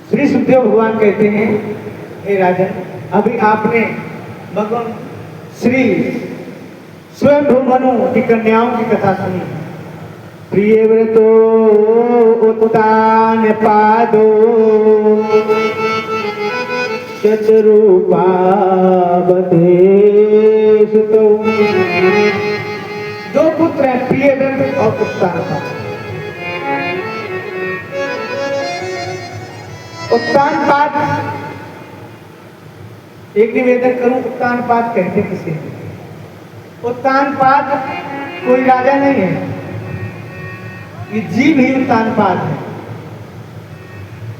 श्री सुखदेव भगवान कहते हैं, हे राजन, अभी आपने भगवान श्री स्वयं मनु की कन्याओं की कथा सुनी। प्रियव्रतो उत्तान पादो शतरूपावधेशतो। दो पुत्र हैं, प्रियव्रत और उत्तान पाद। उत्तान पाद, एक निवेदन करूं, उत्तान पाद कहते किसे? उत्तान पाद कोई राजा नहीं है, ये जीव ही उत्तान पाद है।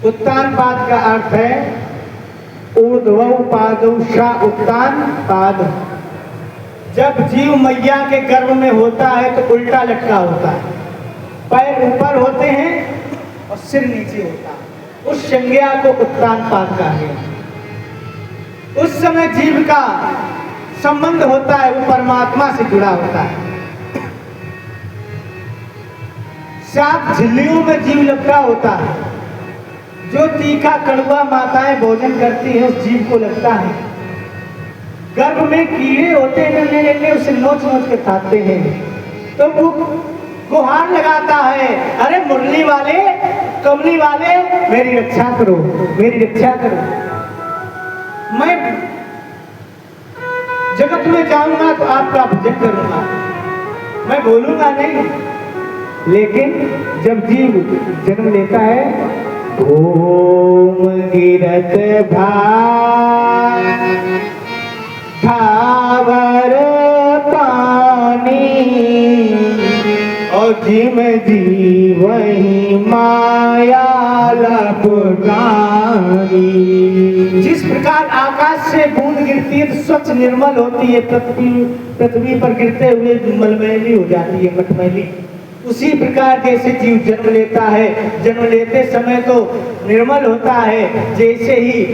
उत्तान पाद का अर्थ है ऊर्ध्वौ पादौ सा उत्तान पाद। जब जीव मैया के गर्भ में होता है तो उल्टा लटका होता है, पैर ऊपर होते हैं और सिर नीचे होता है, उस संज्ञा को उत्तान पाद कहा गया। उस समय जीव का संबंध होता है, वो परमात्मा से जुड़ा होता है। सात झिल्लियों में जीव लपटा होता है। जो तीखा कड़वा माताएं भोजन करती हैं उस जीव को लगता है। गर्भ में कीड़े होते हैं, नन्हे उसे नोच नोच के खाते हैं, तो वो गुहार लगाता है, अरे मुरली वाले, कमली वाले, मेरी रक्षा करो, मेरी रक्षा करो। मैं जगत में जाऊंगा तो आपका भजन करूंगा, मैं बोलूंगा नहीं। लेकिन जब जीव जन्म लेता है, ओम गिरत धावर पानी और जिम जीवही माया लपटानी। जिस प्रकार आकाश से बूंद गिरती है तो स्वच्छ निर्मल होती है, पृथ्वी पर गिरते हुए मलमैली हो जाती है, मटमैली। उसी प्रकार जैसे जीव जन्म लेता है, जन्म लेते समय तो निर्मल होता है, जैसे ही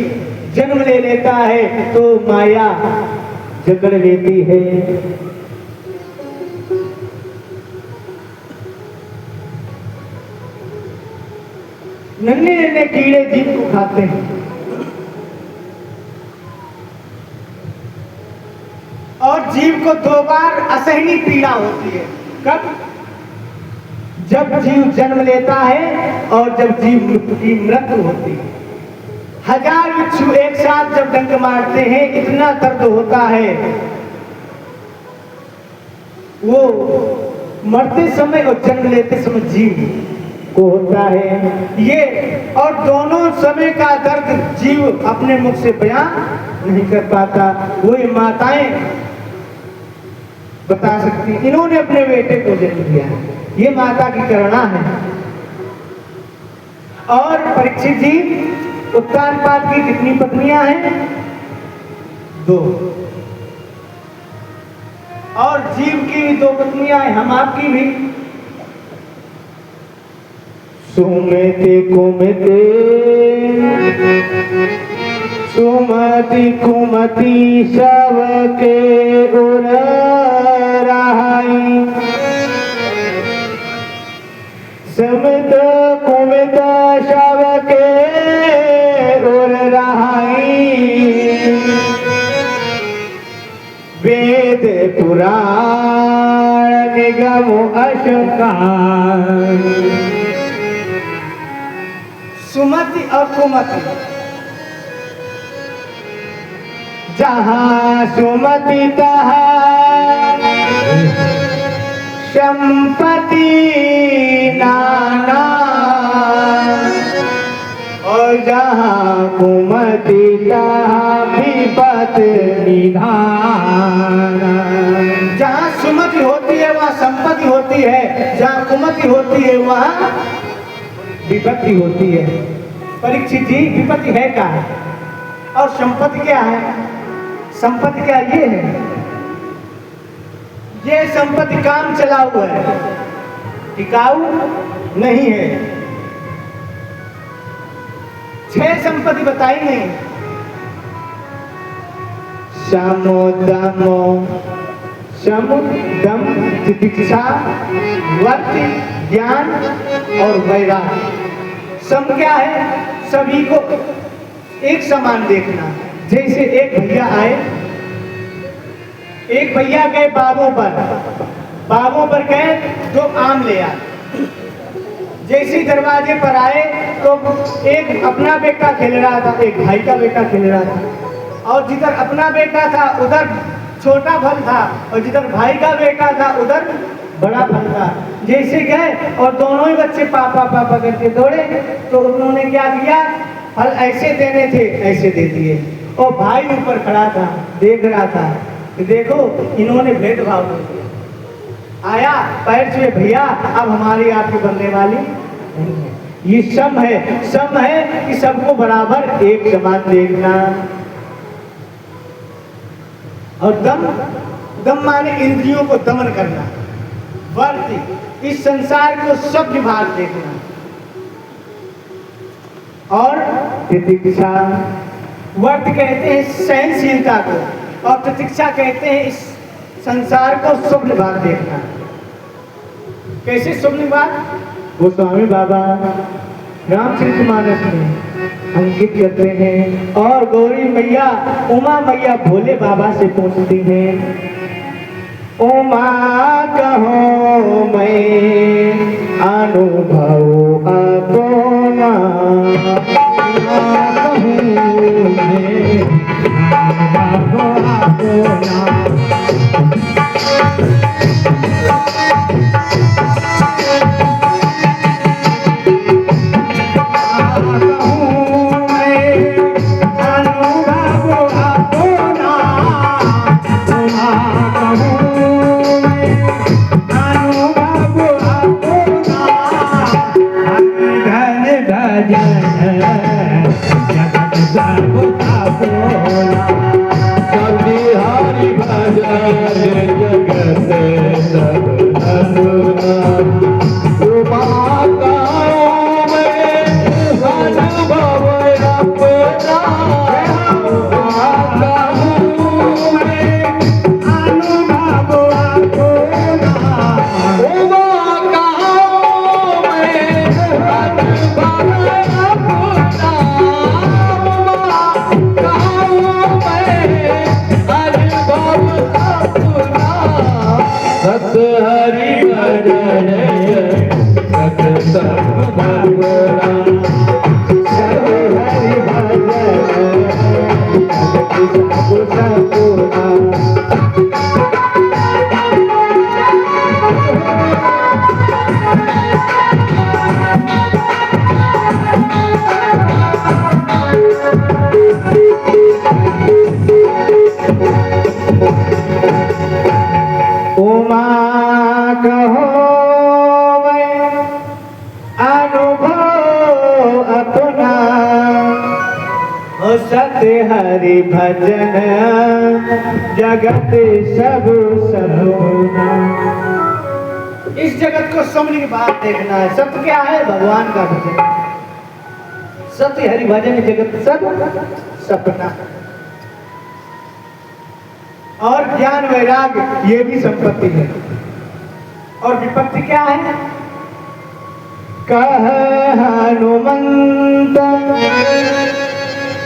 जन्म ले लेता है तो माया जकड़ लेती है। नन्हे नन्हे कीड़े जीव को खाते हैं और जीव को दो बार असहनीय पीड़ा होती है। कब? जब जीव जन्म लेता है और जब जीव की मृत्यु होती है। 1000 बिच्छू एक साथ जब डंक मारते हैं, इतना दर्द होता है, वो मरते समय और जन्म लेते समय जीव को होता है ये। और दोनों समय का दर्द जीव अपने मुख से बयान नहीं कर पाता, वही माताएं बता सकती। इन्होंने अपने बेटे को जन्म दिया है, ये माता की करुणा है। और परीक्षित जी, उत्तान पाद की कितनी पत्नियां हैं? 2। और जीव की 2 पत्नियां हैं, हम आपकी भी। सुमति कुमति सुमति कुमति सबके उर रहाई। सुमित कुमित सबके उर रहाई। वेद पुराण निगम अशंकार। सुमति और कुमति, जहाँ सुमति तहाँ संपत्ति नाना, और जहाँ कुमति तहाँ विपत निधान। जहाँ सुमति होती है वहाँ संपत्ति होती है, जहाँ कुमति होती है वहाँ विपत्ति होती है। परीक्षित जी, विपत्ति है क्या है और संपत्ति क्या है? संपत्ति क्या ये है, ये संपत्ति काम चला हुआ है, टिकाऊ नहीं है। 6 संपत्ति बताई नहीं, समो दमो सम, दम, तितिक्षा, वर्त, ज्ञान और वैराग्य। सम क्या है? सभी को एक समान देखना। जैसे एक भैया आए, एक भैया गए बागों पर गए तो आम ले आए। जैसे दरवाजे पर आए तो एक अपना बेटा खेल रहा था, एक भाई का बेटा खेल रहा था, और जिधर अपना बेटा था उधर छोटा फल था और जिधर भाई का बेटा था उधर बड़ा फल था। जैसे गए और दोनों ही बच्चे पापा पापा करके दौड़े तो उन्होंने क्या किया, फल ऐसे देने थे ऐसे दे दिए, और भाई ऊपर खड़ा था देख रहा था कि देखो इन्होंने भेदभाव कर दिया। आया पैर छुए, भैया अब हमारी आपकी बनने वाली नहीं है। ये सम है कि सबको बराबर एक समान देखना। और दम माने इंद्रियों को दमन करना। वर्त इस संसार को सब विभाग देखना। और तितिक्षा, वर्त कहते हैं सहनशीलता को, और प्रतीक्षा कहते हैं इस संसार को शुभ निभाग देखना। कैसे शुभ निभाग? गोस्वामी बाबा रामचरितमानस में अंकित करते हैं। और गौरी मैया, उमा मैया भोले बाबा से पूछती हैं, उमा कहो मैं अनुभव अपना, हरि भजन जगत सब सलोना। इस जगत को समझने की बात देखना है। सत्य क्या है? भगवान का भजन। सत्य हरि भजन जगत सब सपना। और ज्ञान वैराग्य ये भी संपत्ति है। और विपत्ति क्या है? कह हनुमंत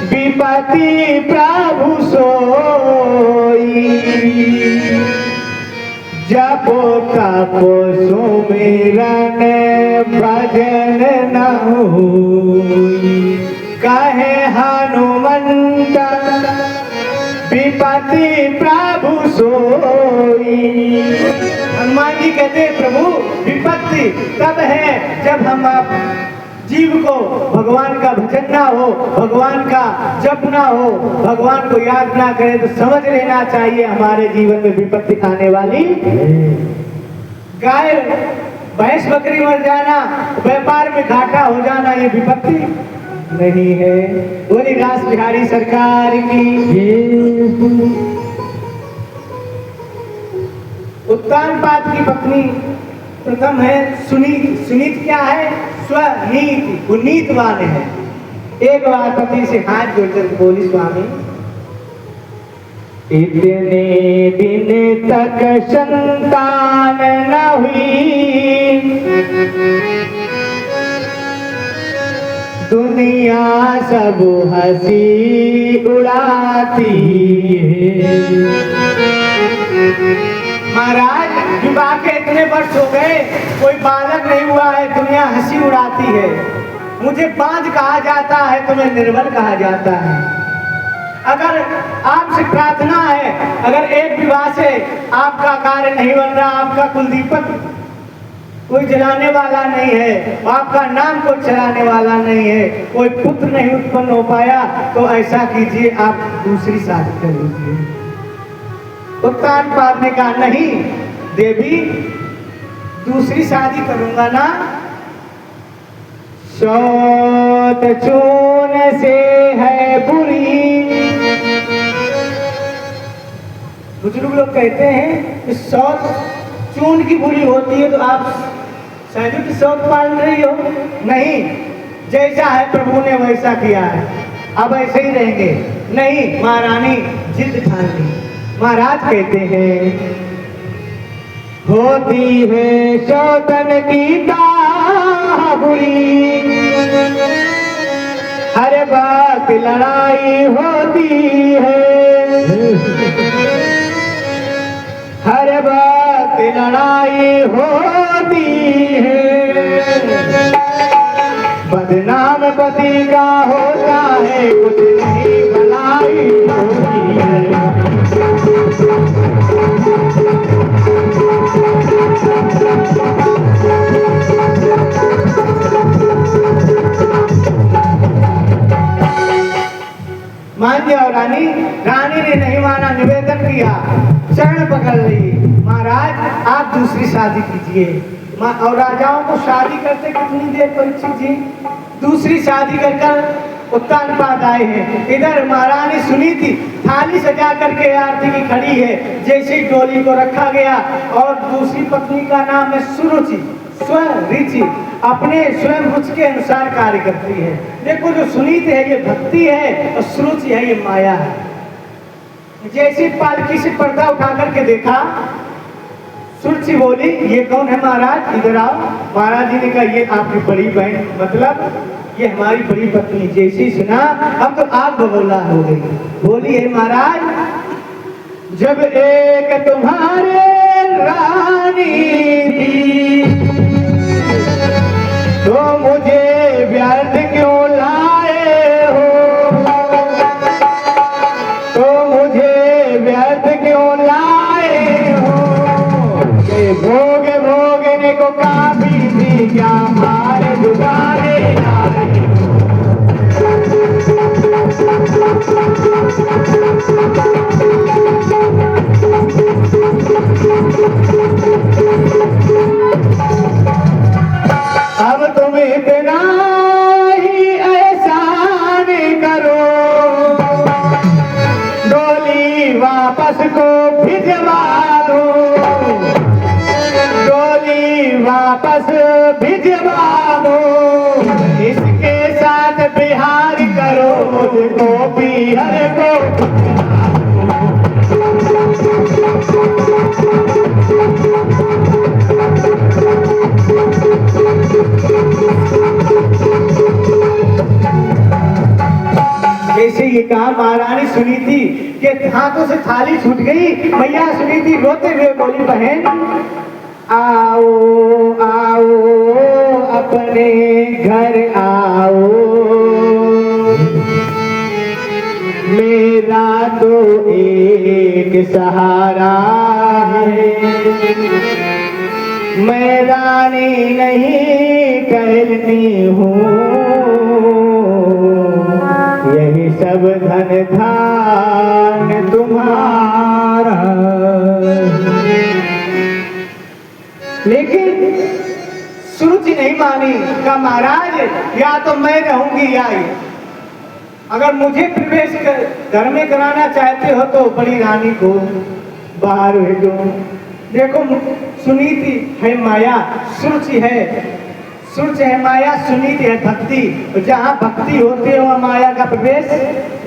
विपत्ति प्रभु सोई, जपो तपो सुमिरन भजन न होई। कहे हनुमंत विपत्ति प्रभु सोई। हनुमान जी कहते प्रभु विपत्ति तब है जब हम जीव को भगवान का भजन ना हो, भगवान का जप ना हो, भगवान को याद ना करे तो समझ लेना चाहिए हमारे जीवन में विपत्ति आने वाली। गाय भैंस बकरी मर जाना, व्यापार में घाटा हो जाना, ये विपत्ति नहीं है। बोली रास बिहारी सरकार की। उत्तानपाद की पत्नी प्रथम है सुनीत। सुनीत क्या है? स्वनीति, वो नीतवान है। एक बार पति से हाथ जोड़कर बोली, स्वामी इतने दिन तक संतान न हुई, दुनिया सब हंसी उड़ाती है। महाराज विवाह के इतने वर्ष हो गए, कोई बालक नहीं हुआ है, दुनिया हंसी उड़ाती है। मुझे बांझ कहा जाता है, तुम्हें निर्बल कहा जाता है। अगर आपसे प्रार्थना है, अगर एक विवाह से आपका कार्य नहीं बन रहा, आपका कुलदीपक कोई जलाने वाला नहीं है, आपका नाम कोई चलाने वाला नहीं है, कोई पुत्र नहीं उत्पन्न हो पाया, तो ऐसा कीजिए, आप दूसरी शादी कर लीजिए। उत्तान पाद ने कहा नहीं देवी, दूसरी शादी करूंगा ना। शौत चून से है बुरी, बुजुर्ग लोग कहते हैं कि शौत चून की बुरी होती है, तो आप सहजों की शौत पाल रही हो। नहीं, जैसा है प्रभु ने वैसा किया है, अब ऐसे ही रहेंगे। नहीं, महारानी जिद ठान ली। महाराज कहते हैं होती है शौतन की दाह बुरी, हर बात लड़ाई होती है, हर बात लड़ाई होती है। बदनाम पति का होता है, कुछ नहीं भलाई होती है। मान जाओ रानी। रानी ने नहीं माना, निवेदन किया, चरण पकड़ ली। महाराज आप दूसरी शादी कीजिए। और राजाओं को शादी करते कितनी देर परीक्षित जी, दूसरी शादी कर उत्तान पाद आए हैं। इधर महारानी सुनी थी, थाली सजा करके आरती की खड़ी है। जैसे ही डोली को रखा गया, और दूसरी पत्नी का नाम है सुरुचि, स्वयं रुचि, अपने स्वयं रुचि के अनुसार कार्य करती है। देखो जो सुनीत है ये भक्ति है, और सुरुचि है ये माया है। जैसी पालकी से पर्दा उठा करके देखा, सुरुचि बोली ये कौन है महाराज, इधर आओ। महाराज जी ने कहा ये आपकी बड़ी बहन, मतलब ये हमारी बड़ी पत्नी। जैसी सुना अब तो आग बबूला हो गई। बोली है महाराज, जब एक तुम्हारे रानी थी, तो मुझे व्यर्थ क्यों लाए हो, तो मुझे व्यर्थ क्यों लाए हो। ये भोग भोगने को काफी थी, क्या मारे दुबारे लाए हो। अब तुम इतना ही एहसान करो, डोली वापस को भिजवा दो, डोली वापस भिजवा दो। इसके साथ बिहार करो, मुझको बिहार को। जैसे ये कहा, महारानी सुनी थी कि हाथों से थाली छूट गई। मैया सुनी थी, रोते हुए बोली बहन आओ आओ अपने घर आओ, मेरा तो एक सहारा है, मैं रानी नहीं कहलनी हूँ, यही सब धन धान तुम्हारा। लेकिन सुरुचि नहीं मानी। कहा महाराज या तो मैं रहूंगी या ये, अगर मुझे प्रवेश घर में कराना चाहते हो तो बड़ी रानी को बाहर भेजो। देखो सुनीति है माया, सुरुचि है सूर्य है माया, सुनीति है भक्ति। और जहाँ भक्ति होती है वहाँ माया का प्रवेश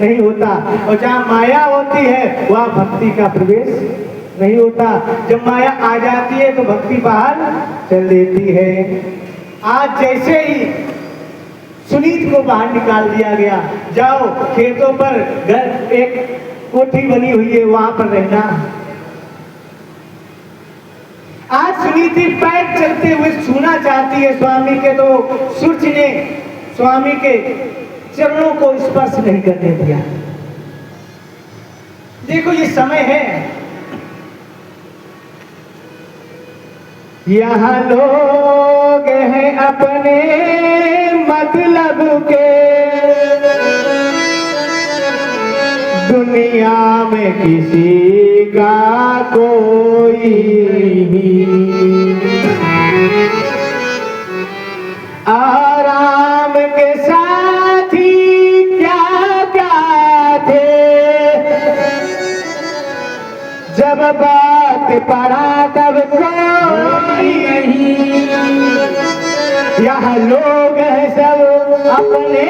नहीं होता, और जहाँ माया होती है वहाँ भक्ति का प्रवेश नहीं होता। जब माया आ जाती है तो भक्ति बाहर चल देती है। आज जैसे ही सुनीत को बाहर निकाल दिया गया, जाओ खेतों पर घर एक कोठी बनी हुई है वहां पर रहना। आज सुनीति पैर चलते हुए छूना चाहती है स्वामी के, तो सूर्य ने स्वामी के चरणों को स्पर्श नहीं करने दिया। देखो ये समय है, यहाँ लोग हैं अपने मतलब के, दुनिया में किसी का कोई आराम के साथी क्या क्या थे, जब बात पड़ा तब कोई नहीं। यहाँ लोग हैं सब अपने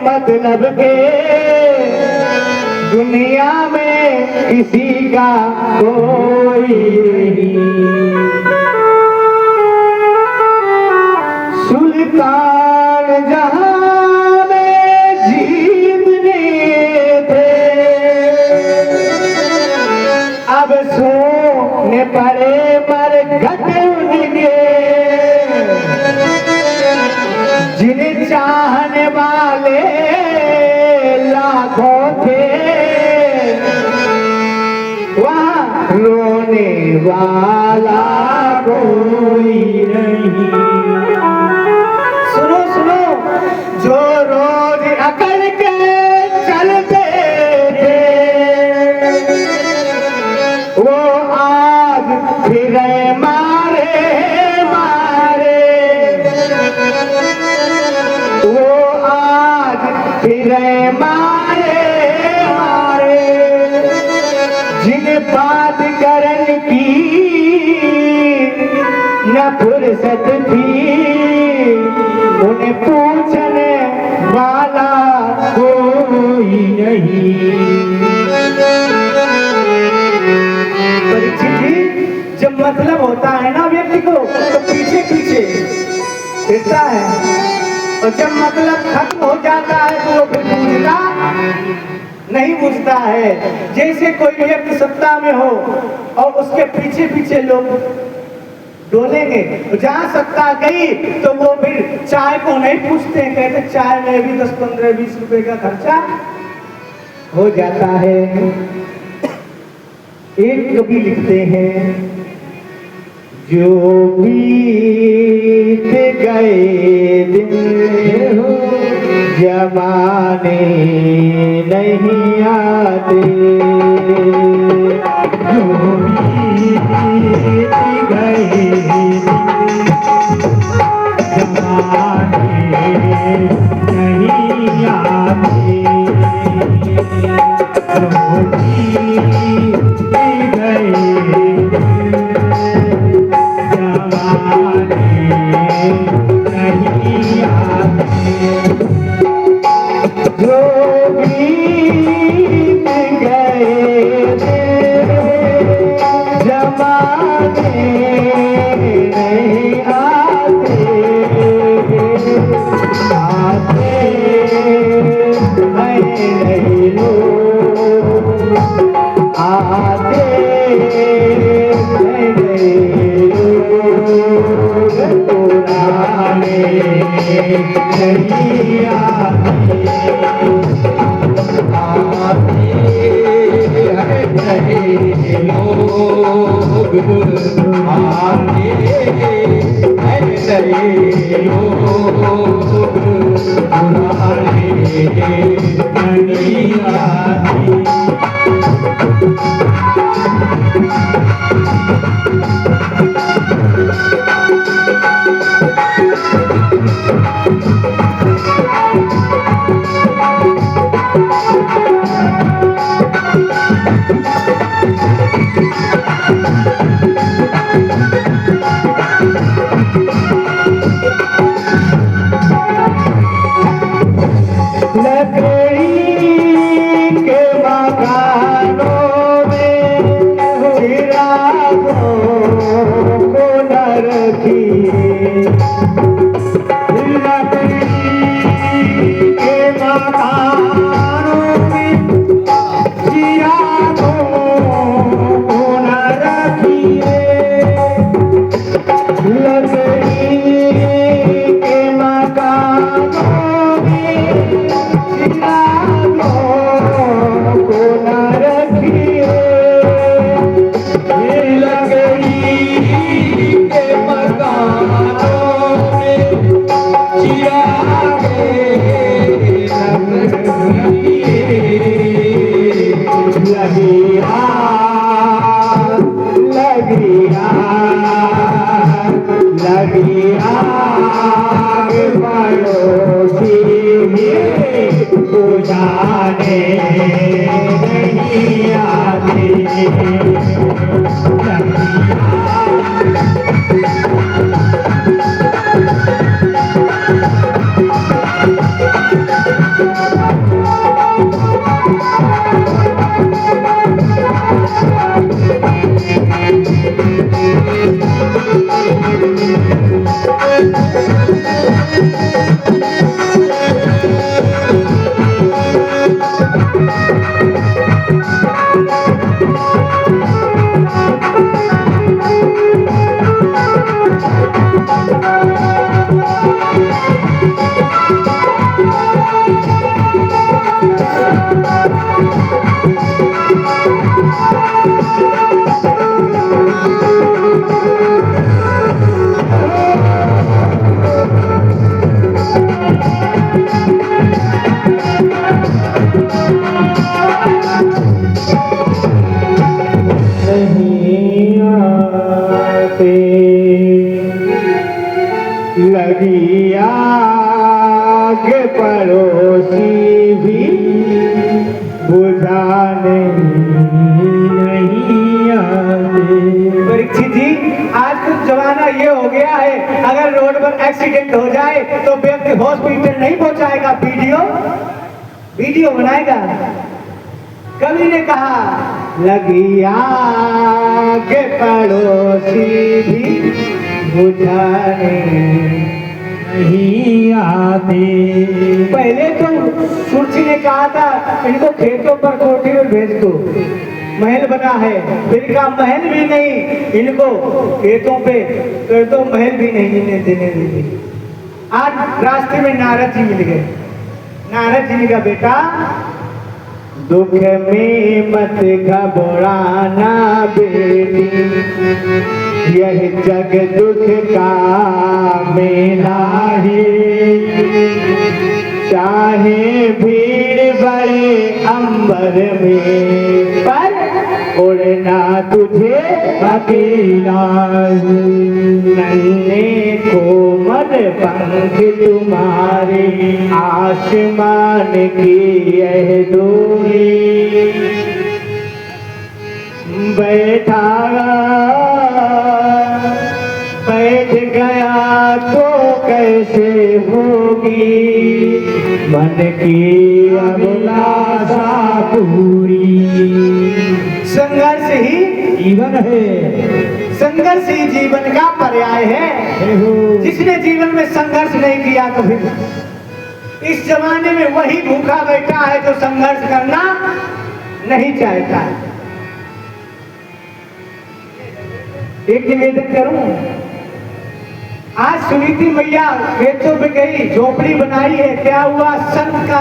मतलब के, दुनिया में किसी का कोई नहीं। सुल्तान जहां में जीतने थे, अब सोने पड़े मरघट उनके, जिन्हें चाहने वाले लाखों थे, वहाँ रोने वाला कोई नहीं। सुनो सुनो, जो रोज अकड़ के चलते थे, वो आज फिर मारे मारे, वो आज फिर मारे मारे। जिन्हें बात करने की न फुर्सत थी, उन्हें पूछने वाला कोई नहीं। परीक्षित जी, जब मतलब होता है ना व्यक्ति को तो पीछे पीछे फिरता है, और जब मतलब खत्म हो जाता है तो वो फिर पूछता नहीं पूछता है। जैसे कोई व्यक्ति सत्ता में हो और उसके पीछे पीछे लोग डोलेंगे, जहाँ सत्ता गई तो वो फिर चाय को नहीं पूछते, कहते चाय में भी 10, 15, 20 रुपए का खर्चा हो जाता है। एक कवि लिखते हैं, जो बीत गए दिन जमाने नहीं आते, जो बीत गए जमाने नहीं आते, जो बीत गए जमाने नहीं आते, जो बीत गए जमाने नहीं आते, आते नहीं लोग, आते नहीं लोग, पुराने नहीं आते, आते नहीं लोग, आते नहीं लोग, पुराने नहीं आते। रखिए लकड़ी के मकानों में चिरागों को न रखिए लकड़ी के मकानों में चिरागों को न रखिए लकड़ी के मकानों में चिरागे लगी आग लगी आग लगी आग पड़ोसी भी बुझाने नहीं आती लगी आग पड़ोसी भी बुझाने नहीं आते। परीक्षित जी, आज कुछ जमाना ये हो गया है, अगर रोड पर एक्सीडेंट हो जाए तो व्यक्ति हॉस्पिटल नहीं पहुंचाएगा, वीडियो बनाएगा। कवि ने कहा लगी आग पड़ोसी भी बुझाने नहीं आते। पहले तो सुरसी ने कहा था इनको खेतों पर कोठी में भेज दो, महल बना है। फिर कहा महल भी नहीं, इनको खेतों पे कर दो, महल भी नहीं देने देंगे। आज रास्ते में नारद जी मिल गए। नारद जी ने कहा बेटा दुख में मत घबराना बेटी, यह जग दुख का मेला है। चाहे भीड़ बड़े अंबर में, पर उड़ना तुझे अकेला। नन्हे कोमल पंख तुम्हारे आसमान की यह दूरी। बैठ गया तो कैसे होगी मन की अभिलाषा पूरी। संघर्ष ही जीवन है, संघर्ष ही जीवन का पर्याय है। जिसने जीवन में संघर्ष नहीं किया कभी, इस जमाने में वही भूखा बैठा है जो संघर्ष करना नहीं चाहता है। एक निवेदन करूं, आज सुनीति मैया खेतों पे गई, झोपड़ी बनाई है, क्या हुआ संत का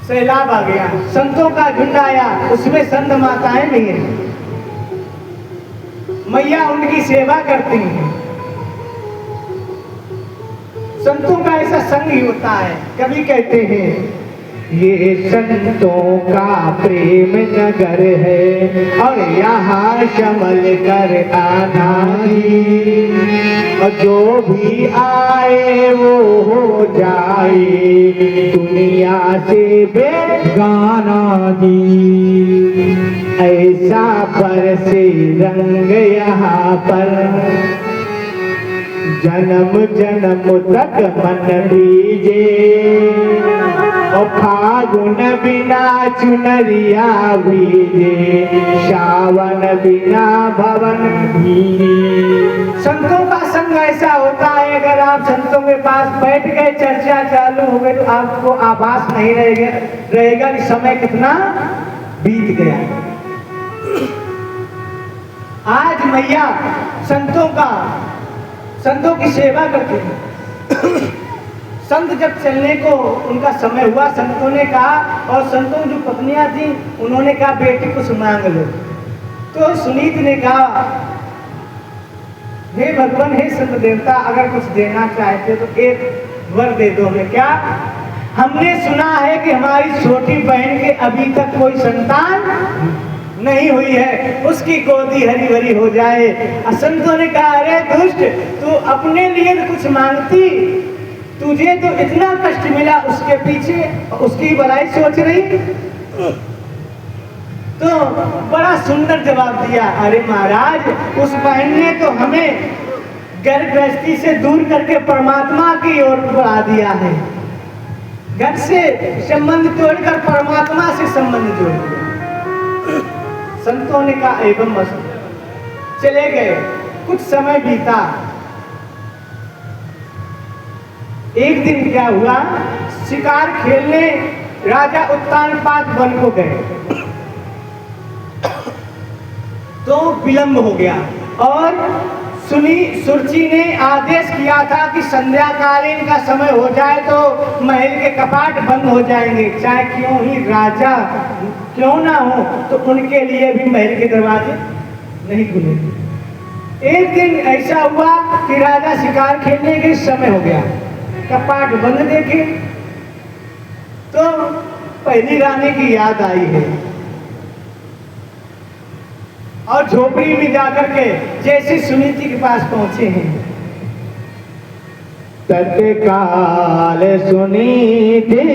सैलाब आ गया, संतों का झुंड आया, उसमें संत माताएं भी हैं। मैया उनकी सेवा करती हैं। संतों का ऐसा संग ही होता है। कभी कहते हैं ये संतों का प्रेम नगर है और यहाँ शमल कर आना ही, और जो भी आए वो हो जाए दुनिया से बेगाना दी। ऐसा बरसे रंग यहाँ पर जन्म जन्म तक मन भीजे, और फागुन बिना चुनरिया भीजे, सावन बिना भवन भीजे। संतों का संग ऐसा होता है, अगर आप संतों के पास बैठ गए, चर्चा चालू हो गई, तो आपको आभास नहीं रहेगा कि समय कितना बीत गया। आज मैया संतों की सेवा करते हैं। संत जब चलने को उनका समय हुआ, संतों ने कहा, और संतों की जो पत्नियां थी उन्होंने कहा बेटी कुछ मांग लो। तो सुनीत ने कहा हे भगवान, हे संत देवता, अगर कुछ देना चाहते तो एक वर दे दो हमें। क्या? हमने सुना है कि हमारी छोटी बहन के अभी तक कोई संतान नहीं हुई है, उसकी गोदी हरी भरी हो जाए। संतों ने कहा अरे दुष्ट, तू अपने लिए तो कुछ मांगती, तुझे तो इतना कष्ट मिला, उसके पीछे उसकी भलाई सोच रही। तो बड़ा सुंदर जवाब दिया, अरे महाराज, उस बहन ने तो हमें घर गृहस्थी से दूर करके परमात्मा की ओर बढ़ा दिया है। घर से संबंध तोड़कर परमात्मा से संबंध जोड़ दिया। संतों ने कहा एवं मस्त, चले गए। कुछ समय बीता। एक दिन क्या हुआ, शिकार खेलने राजा उत्तानपाद वन को गए, तो विलंब हो गया, और सुरची ने आदेश किया था कि संध्याकालीन का समय हो जाए तो महल के कपाट बंद हो जाएंगे, चाहे क्यों ही राजा क्यों ना हो, तो उनके लिए भी महल के दरवाजे नहीं खुलेंगे। एक दिन ऐसा हुआ कि राजा शिकार खेलने के समय हो गया, कपाट बंद देखे तो पहली रानी की याद आई है, और झोपड़ी में जाकर के जैसे सुनीति के पास पहुंचे हैं, तत्काल सुनीति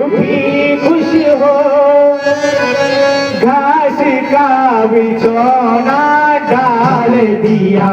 भी खुश हो, घास का बिछौना डाल दिया।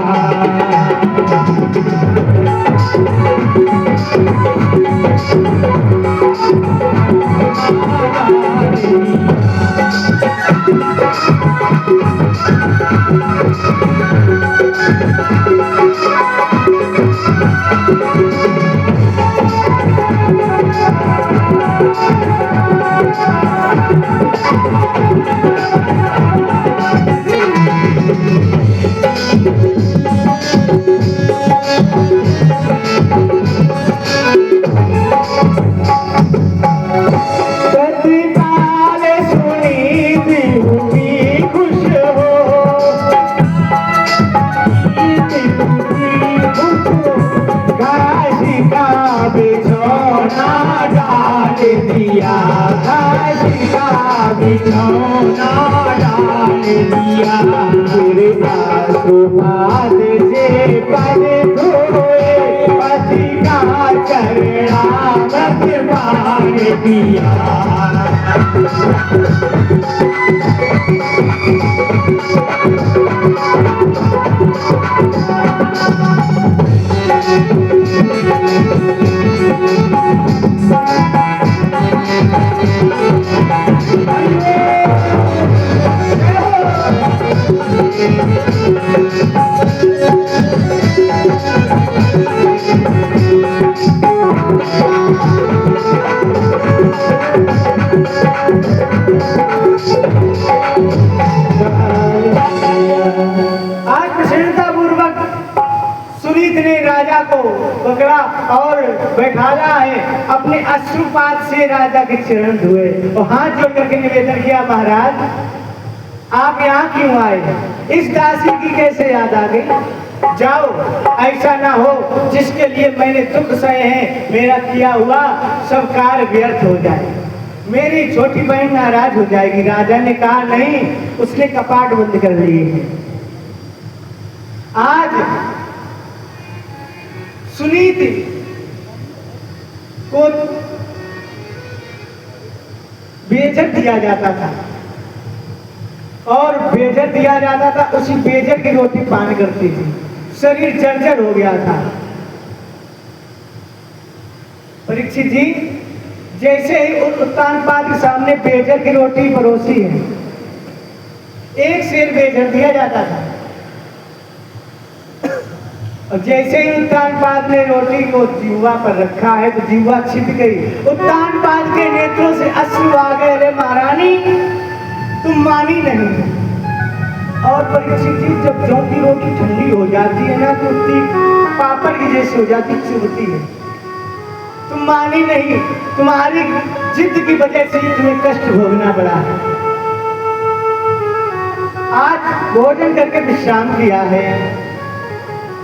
पकड़ा और बैठाया है, अपने अश्रुपात से राजा के चरण धोए और हाथ जोड़ करके निवेदन किया, महाराज आप यहाँ क्यों आए? इस दासी की कैसे याद आ गई? जाओ, ऐसा ना हो जिसके लिए मैंने दुख सहे हैं, मेरा किया हुआ सब कार्य व्यर्थ हो जाए, मेरी छोटी बहन नाराज हो जाएगी। राजा ने कहा नहीं, उसने कपाट बंद कर लिए हैं। आज सुनीति को बेजर दिया जाता था, और बेजर दिया जाता था, उसी बेजर की रोटी पान करती थी, शरीर जर्जर हो गया था। परीक्षित जी जैसे ही उत्तानपाद के सामने बेजर की रोटी परोसी है, एक शेर बेजर दिया जाता था। और जैसे ही उत्तानपाद ने रोटी को जीवा पर रखा है तो जीवा छिप गई। उत्तानपाद के नेत्रों से अश्रु आ गए। अरे महारानी तुम मानी नहीं। और परीक्षित जी जब जौ की रोटी ठंडी हो जाती है ना तो उतनी पापड़ की जैसी हो जाती, चुभती है। तुम मानी नहीं, तुम्हारी जिद की वजह से तुम्हें कष्ट भोगना पड़ा है। आज भोजन करके विश्राम किया है,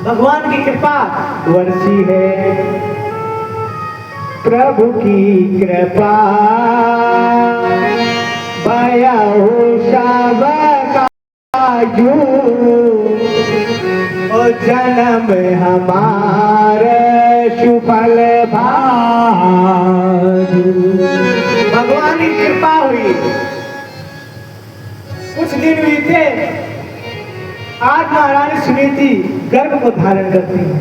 भगवान की कृपा वर्षी है। प्रभु की कृपा भया हो शाबका और जन्म हमारे सुफल भाजू। भगवान की कृपा हुई। कुछ दिन बीते, आज महारानी सुनीति गर्भ को धारण करती है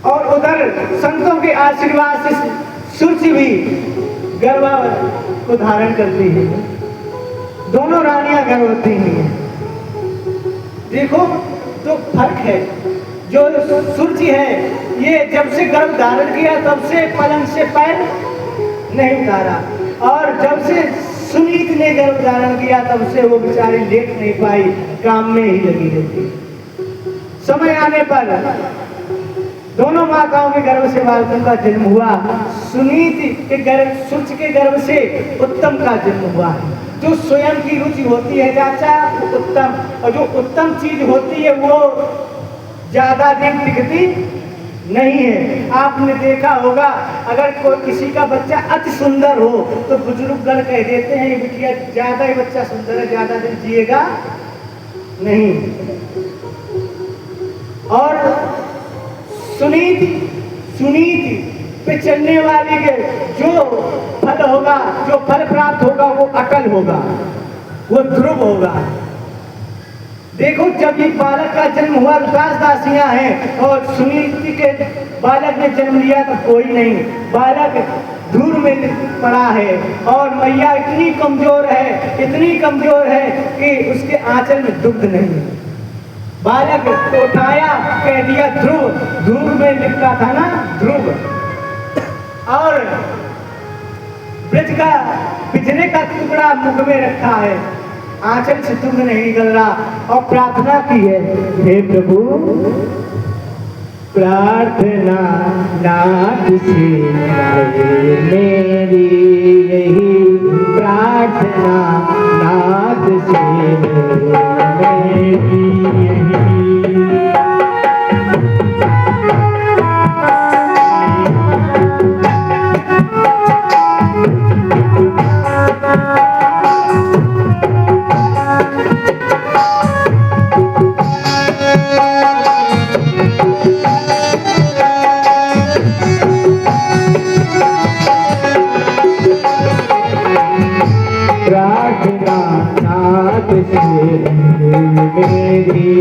और उधर संतों के आशीर्वाद से सुरुचि भी गर्भ को धारण करती है। दोनों रानियां गर्भवती हुई हैं। देखो तो फर्क है। जो सुरुचि है ये जब से गर्भ धारण किया तब से पलंग से पैर नहीं उतारा, और जब से सुनीति ने गर्भ धारण किया तब से वो बेचारी लेट नहीं पाई, काम में ही लगी रहती। समय आने पर दोनों माताओं के गर्भ से बालकों का जन्म हुआ। सुनीति के गर्भ, सुरुचि के गर्भ से उत्तम का जन्म हुआ है। जो स्वयं की रुचि होती है चाचा उत्तम, और जो उत्तम चीज होती है वो ज्यादा दिन टिकती नहीं है। आपने देखा होगा अगर कोई किसी का बच्चा अति सुंदर हो तो बुजुर्ग गण कह देते हैं ये बिटिया ज्यादा ही बच्चा सुंदर है, ज्यादा दिन जिएगा नहीं। और सुनीति पे चलने वाली के जो फल होगा, जो फल प्राप्त होगा वो अकल होगा, वो ध्रुव होगा। देखो जब ये बालक का जन्म हुआ, विकास दासियां हैं और सुनीति के बालक ने जन्म लिया तो कोई नहीं, बालक धूल में पड़ा है और मैया इतनी कमजोर है, इतनी कमजोर है कि उसके आंचल में दुग्ध नहीं है। बालक उठाया कह दिया ध्रुव, धूल में लिपटा था ना ध्रुव, और ब्रज का बिजली का टुकड़ा मुख में रखा है, आंचल से दुग्ध नहीं निकल रहा, और प्रार्थना की है हे प्रभु प्रार्थना नाथ से मेरी यही प्रार्थना नाथ से मेरी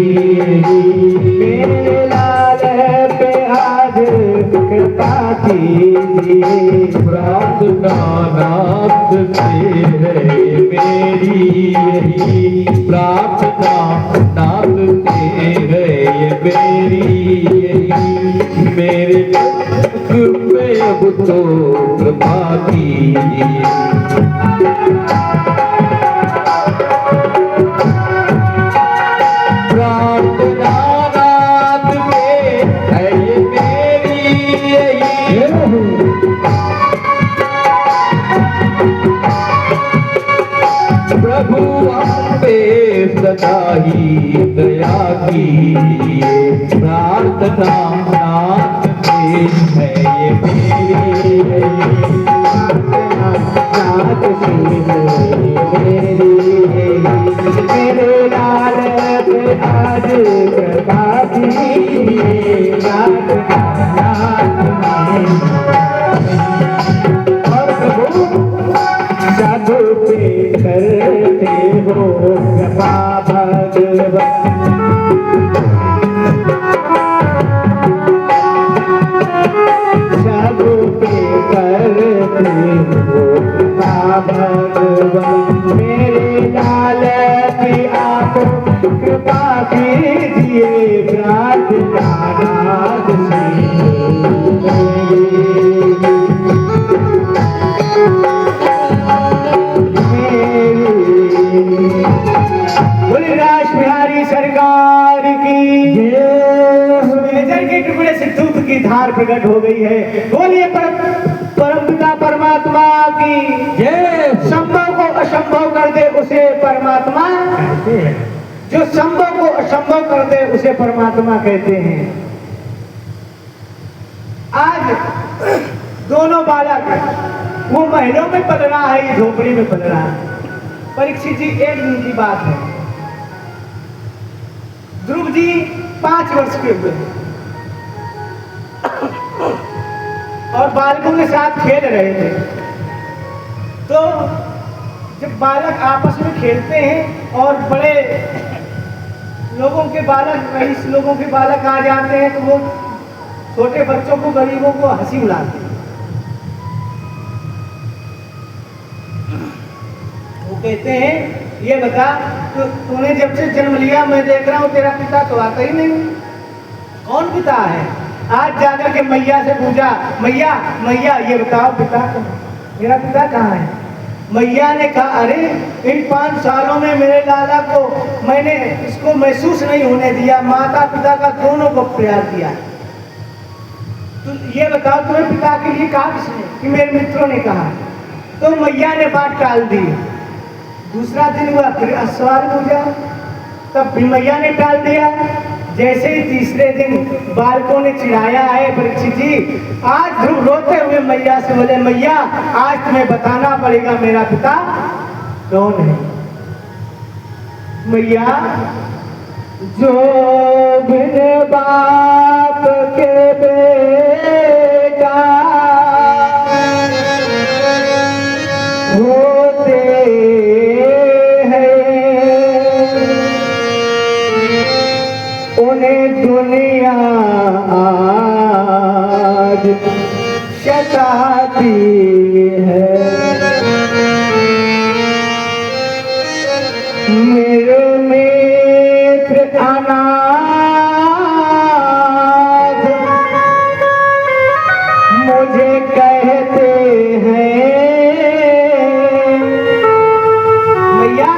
मेरे लाल पे आज कृपा कीजिए, प्रार्थना नाथ से है मेरी यही, प्रार्थना नाथ से है ये मेरी यही, मेरे दुख पे अब तो कृपा कीजिए। प्रभु हम पे सदा ही दया कीजिए, प्रार्थना नाथ से है ये मेरी प्रार्थना नाथ से मेरी मेरे लाल पे आज कृपा कीजिए, प्रार्थना और प्रभु साधु पे करते हो कृपा भगवत, साधु धार प्रकट हो गई है। बोलिए परमपिता परमात्मा की जय। संभव को असंभव कर दे उसे परमात्मा कहते हैं। जो संभव को असंभव कर दे उसे परमात्मा कहते हैं। आज दोनों बालक वो महलों में पल रहा है, ये झोपड़ी में पल रहा है। परीक्षित जी, एक दिन की बात है। ध्रुव जी 5 वर्ष के हुए और बालकों के साथ खेल रहे थे। तो जब बालक आपस में खेलते हैं और बड़े लोगों के बालक, रईस लोगों के बालक आ जाते हैं, तो वो छोटे बच्चों को, गरीबों को हंसी उड़ाते हैं। वो कहते हैं, ये बता तो तूने जब से जन्म लिया मैं देख रहा हूँ तेरा पिता तो आता ही नहीं। कौन पिता है? आज जाकर के मैया से पूछा, मैया मैया ये बताओ पिता कहाँ, मेरा पिता कहाँ है? मैया ने कहा, अरे इन 5 सालों में मेरे लाला को मैंने इसको महसूस नहीं होने दिया, माता पिता का दोनों को प्यार दिया। तो ये बताओ तुम्हें पिता के लिए कहा किसने? कि मेरे मित्रों ने कहा। तो मैया ने बात टाल दी। दूसरा दिन हुआ, फिर सवाल पूछा, तब भी मैया ने टाल दिया। जैसे ही तीसरे दिन बालकों ने चिढ़ाया है, परीक्षित जी, आज ध्रुव रोते हुए मैया से बोले, मैया आज तुम्हें बताना पड़ेगा मेरा पिता कौन है। मैया, जो बिन बाप के बेटा होते हैं, उन्हें दुनिया आज सताती है। मेरे मित्र अनाथ मुझे कहते हैं, मैया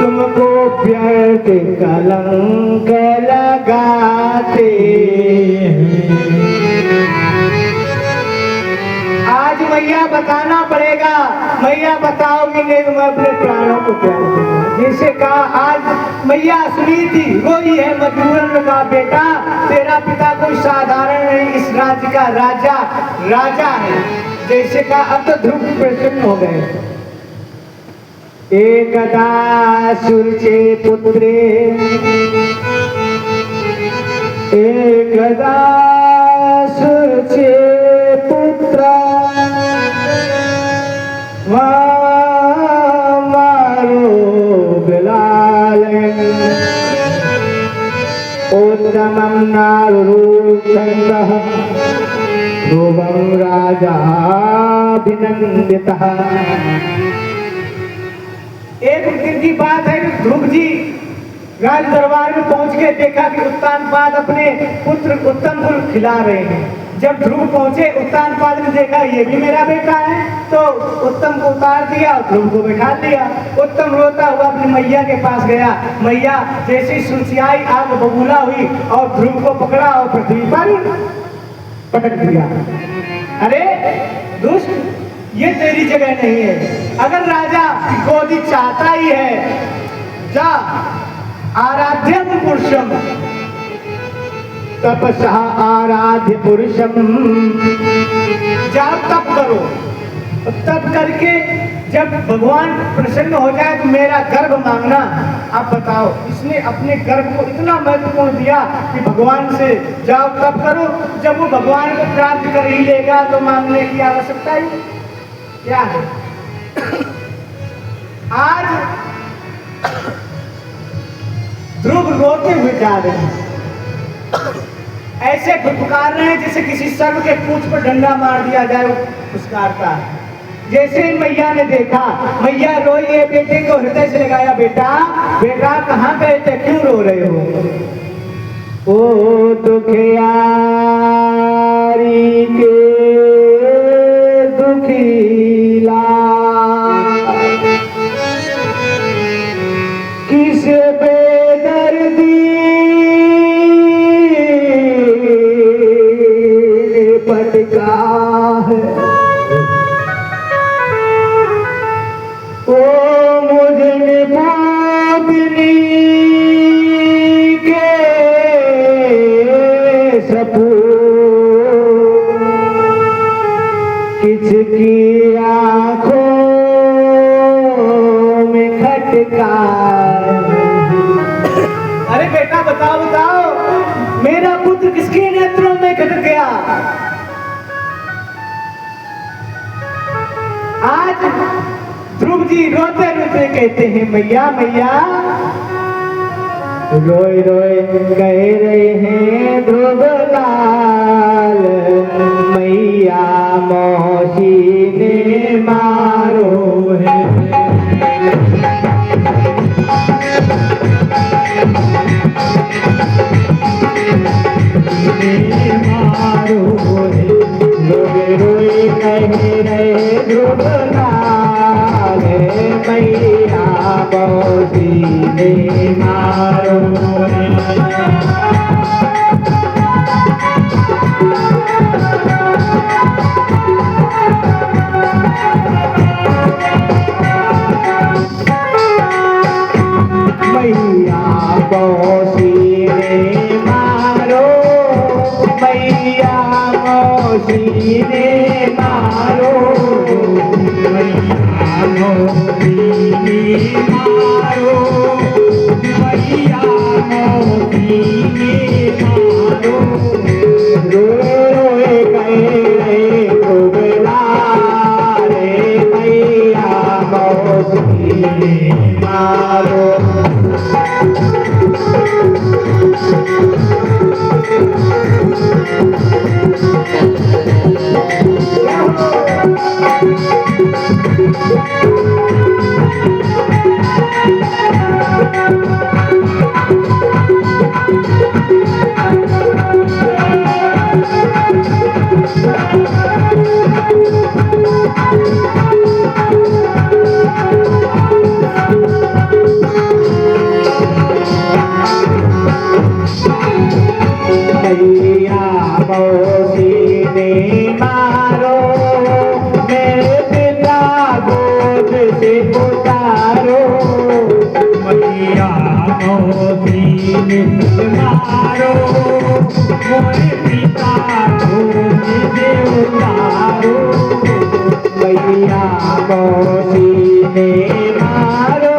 तुमको व्यर्थ कलंक लगाते हैं। आज मैया बताना पड़ेगा। मैया बताओगी नहीं तो मैं अपने प्राणों को क्या दूंगा। जिसे कहा आज मैया सुनी थी, वही है मजबूरन का बेटा, तेरा पिता कोई साधारण नहीं, इस राज्य का राजा है। जैसे कहा, अब तो ध्रुव प्रसन्न हो गए। एकदा सुरचे पुत्रे, एकदा सुरचे पुत्र, मारो बिलाले, उत्तमं नारुरुषन्तः, ध्रुवं राजाभिनन्दितः। एक दिन की बात है कि ध्रुव जी राज दरबार में पहुंच के देखा कि उत्तानपाद अपने पुत्र उत्तम को खिला रहे हैं। जब ध्रुव पहुंचे, उत्तानपाद ने देखा ये भी मेरा बेटा है, तो उत्तम को उतार दिया और ध्रुव को बैठा लिया। उत्तम रोता हुआ अपनी मैया के पास गया। मैया जैसे सुलसियाई आग बबूला हुई और ध्रुव को पकड़ा और पृथ्वी पर पटक दिया। अरे दुष्ट, ये तेरी जगह नहीं है। अगर राजा गोदी चाहता ही है, जा आराध्यम पुरुषम तपसा आराध्य पुरुषम, जाओ तप करो। तप करके जब भगवान प्रसन्न हो जाए तो मेरा गर्भ मांगना। आप बताओ, इसने अपने गर्भ को इतना महत्वपूर्ण दिया कि भगवान से जाओ तप करो। जब वो भगवान को प्राप्त कर ही लेगा तो मांगने की आवश्यकता ही क्या है। आज ध्रुव रोते हुए जा रहे हैं, ऐसे फुफकार रहे हैं जैसे किसी सर्व के पूंछ पर डंडा मार दिया जाए, फुसकारता है। जैसे ही मैया ने देखा, मैया रोई है, बेटे को हृदय से लगाया, बेटा बेटा कहाँ गए थे, क्यों रो रहे हो? ओ दुखियारी के दुखीला, किस बेदर्दी सपूत किसकी आंखों में खटका। अरे बेटा बताओ बताओ, मेरा पुत्र किसके नेत्रों में खटक गया? आज ध्रुव जी रोते रोते कहते हैं मैया मैया। रोए रोए कह रहे हैं ध्रुव लाल, मैया मौसी ने मारो है। मारो है, रोए रोए कह रहे ध्रुव लाल, मैया मौसी ने मारो है। मैया मौसी ने मारो, मैया मौसी ने मारो, मैया मौसी ने मारो, मैया मौसी ने मारो। रोए रोए कह रहे ध्रुव लाल, मैया मौसी ने मारो। मैया मौसी ने मारो, मेरे पिता गोद से उतारो। मैया मौसी ने मारो, मोरे पिता गोद से उतारो। मैया मौसी ने मारो,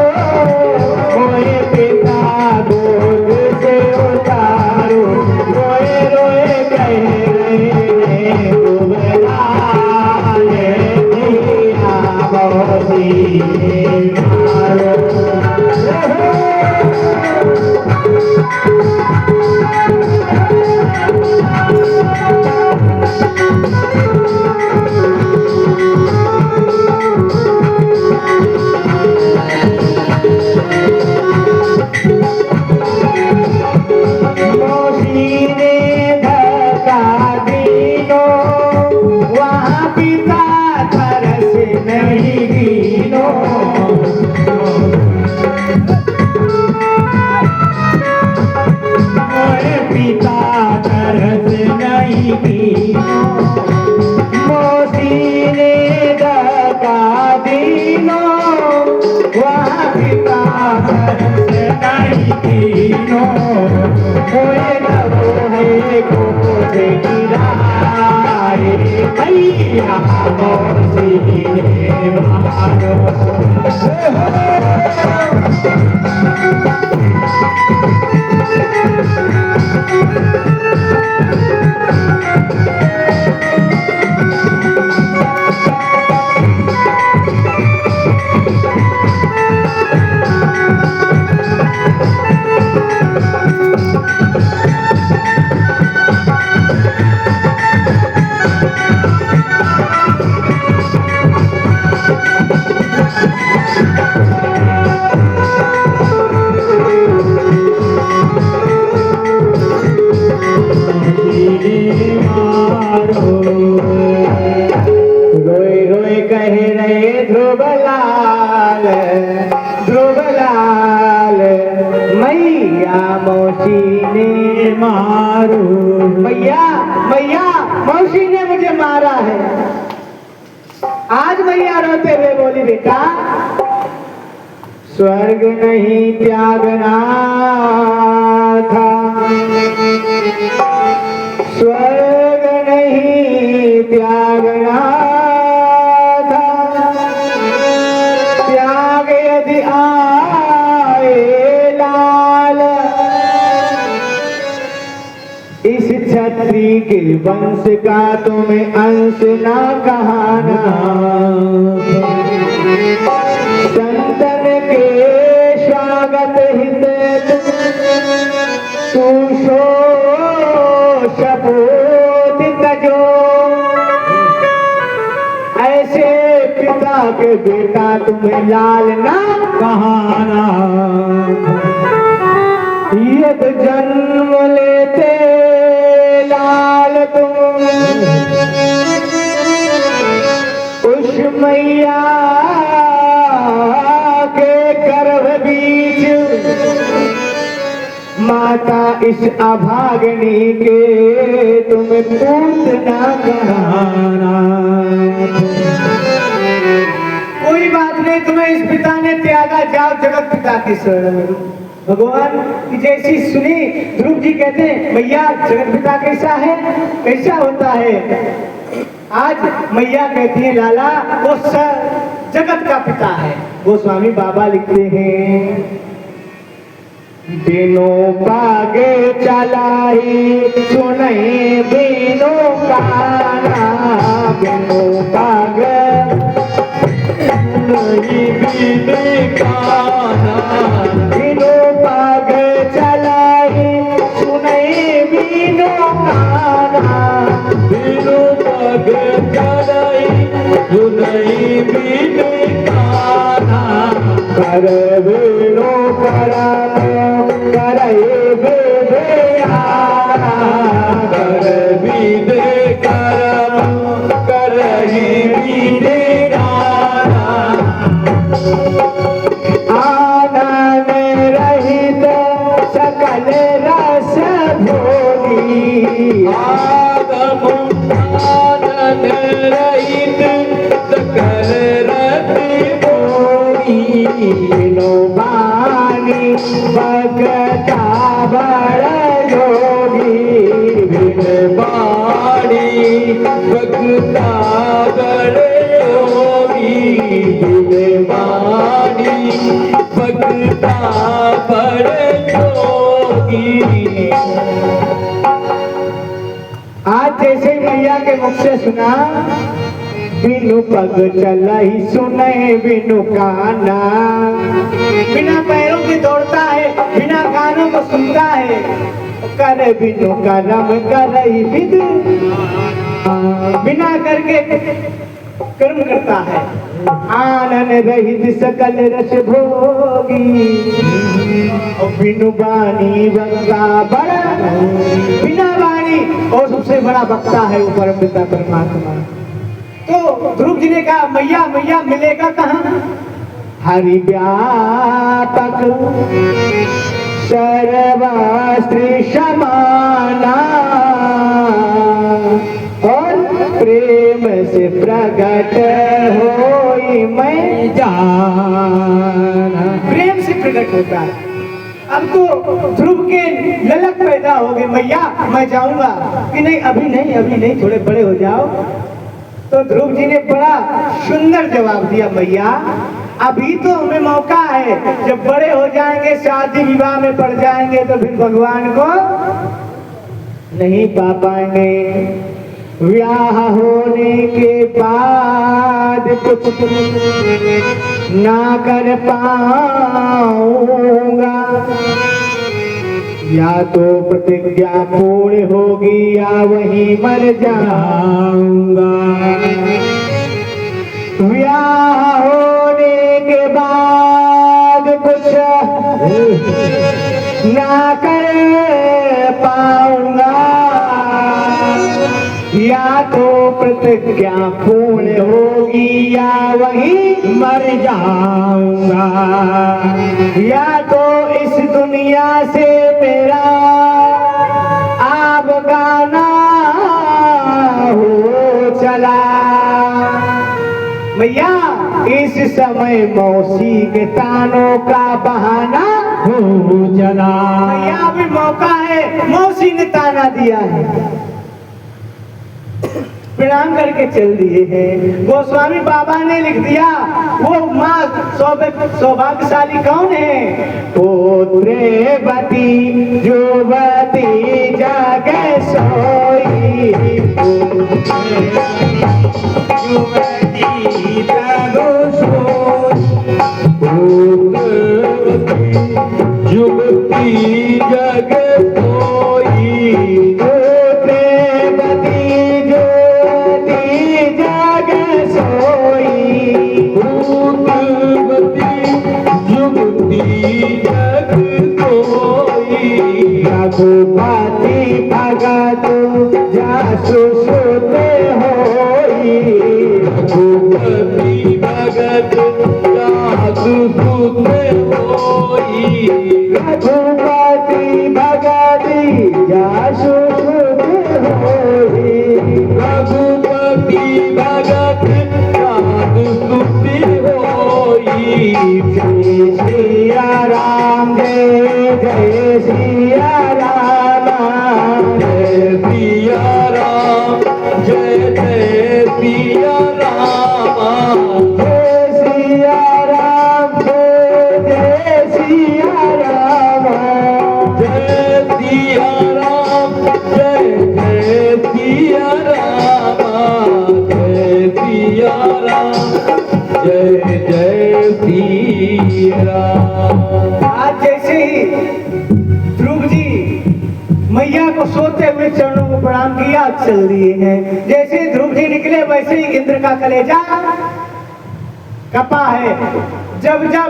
मोरे पिता गोद से उतारो। रोए रोए कह रहे ध्रुव लाल, मैया मौसी ने मारो। मौसी ने धक्का दीनो, वहाँ पिता तरस नहीं गिनो। मोरे पिता तरस नहीं गिनो। मौसी ने धक्का दीनो, वहाँ पिता तरस नहीं गिनो। होए न होए गोद गिराए, मैया मौसी ने मारो। रोए रोए कह रहे ध्रुव लाल, ध्रुव लाल, मैया मौसी ने मारो। मैया मैया मौसी ने मुझे मारा है। आज मैया रोते हुए बोली बेटा, स्वर्ग नहीं त्यागना था, क्षत्रिय के वंश का तुम्हें अंश ना कहाना। संतन के स्वागत हित तू शोष बोध तजो। ऐसे पिता के बेटा तुम्हें लाल ना कहाना। यद जन्म लेते लाल तुम उस मैया के गर्भ बीच, माता इस अभागनी के तुम पूत ना कहना। कोई बात नहीं, तुम्हें इस पिता ने त्यागा, जाओ जगत पिता की शरण में। भगवान की जैसी सुनी, ध्रुव जी कहते हैं भैया जगत पिता कैसा है, कैसा होता है। आज मैया कहती है लाला वो जगत का पिता है। गोस्वामी बाबा लिखते हैं बिनो पागे चलाई सुनई बिनो काना। बिनो पागे नहीं बिनो काना। बिनो पागे चलाई सुनई बिनो काना। बिनो पागे चलाई सुनई बिनो काना। कर बिनो करा करे बेदयाना। कर बीदे करम करही बीदेयाना। आनंद रहित सकल रस भोगी। आनंद रहित सकल रस भोगी। बिनु बानी भगता बड़ योगी। बिन बाणी भगता बड़ योगी। बिन बाणी भगता बड़ योगी। आज जैसे मैया के मुख से सुना, बिनु पग चलहि सुनहि बिनु काना। बिना पैरों के दौड़ता है, बिना कानों को सुनता है। कर बिनु करम करहि विद। बिना करके कर्म करता है। आनन रहित सकल रस भोगी। और बिनु बानी बंदा बड़ा। बिना वाणी और सबसे बड़ा वक्ता है वो परम पिता परमात्मा। तो ध्रुव जी ने कहा मैया मैया मिलेगा कहाँ? हरि व्यापक सर्वस्त्री समाना। और प्रेम से प्रकट होई मैं जाना। प्रेम से प्रकट होता है। अब तो ध्रुव के ललक पैदा हो गए, मैया मैं जाऊंगा कि नहीं, अभी नहीं, अभी नहीं, थोड़े बड़े हो जाओ। तो ध्रुव जी ने बड़ा सुंदर जवाब दिया, मैया अभी तो हमें मौका है, जब बड़े हो जाएंगे शादी विवाह में पड़ जाएंगे तो फिर भगवान को नहीं पा पाएंगे। ब्याह होने के बाद कुछ ना कर पाऊंगा। या तो प्रतिज्ञा पूर्ण होगी या वहीं मर जाऊंगा। ब्याह होने के बाद कुछ ना कर पाऊंगा। या तो प्रतिज्ञा पूर्ण होगी या वहीं मर जाऊंगा। या तो इस दुनिया से मेरा आप गाना हो चला। मैया इस समय मौसी के तानों का बहाना हो चला। मैया अभी मौका है, मौसी ने ताना दिया है। प्रणाम करके चल दिए हैं। गोस्वामी बाबा ने लिख दिया वो माँ सौभाग्यशाली कौन है? पुत्रेवती युवती जगे सो युवती तनु सोई युवती जग सोई प्रेमती ज्योति जग सोई युवती जग सोई रघुपति भगत जासु सुते होई रघुपति भगत जासु सुते होई रघुपति भगत जासु सुते होई रघुपति भगत जासु सुते होई जय सिया राम जय सिया राम जय सिया राम जय जय सिया राम जय सिया राम जय सिया राम जय सिया राम जय जय सिया राम जय सिया राम जय जय सिया राम। आज जैसे ही ध्रुव जी मैया को सोते हुए चरणों को प्रणाम किया, चल दिए हैं। जैसे ही ध्रुव जी निकले वैसे ही इंद्र का कलेजा कपा है। जब जब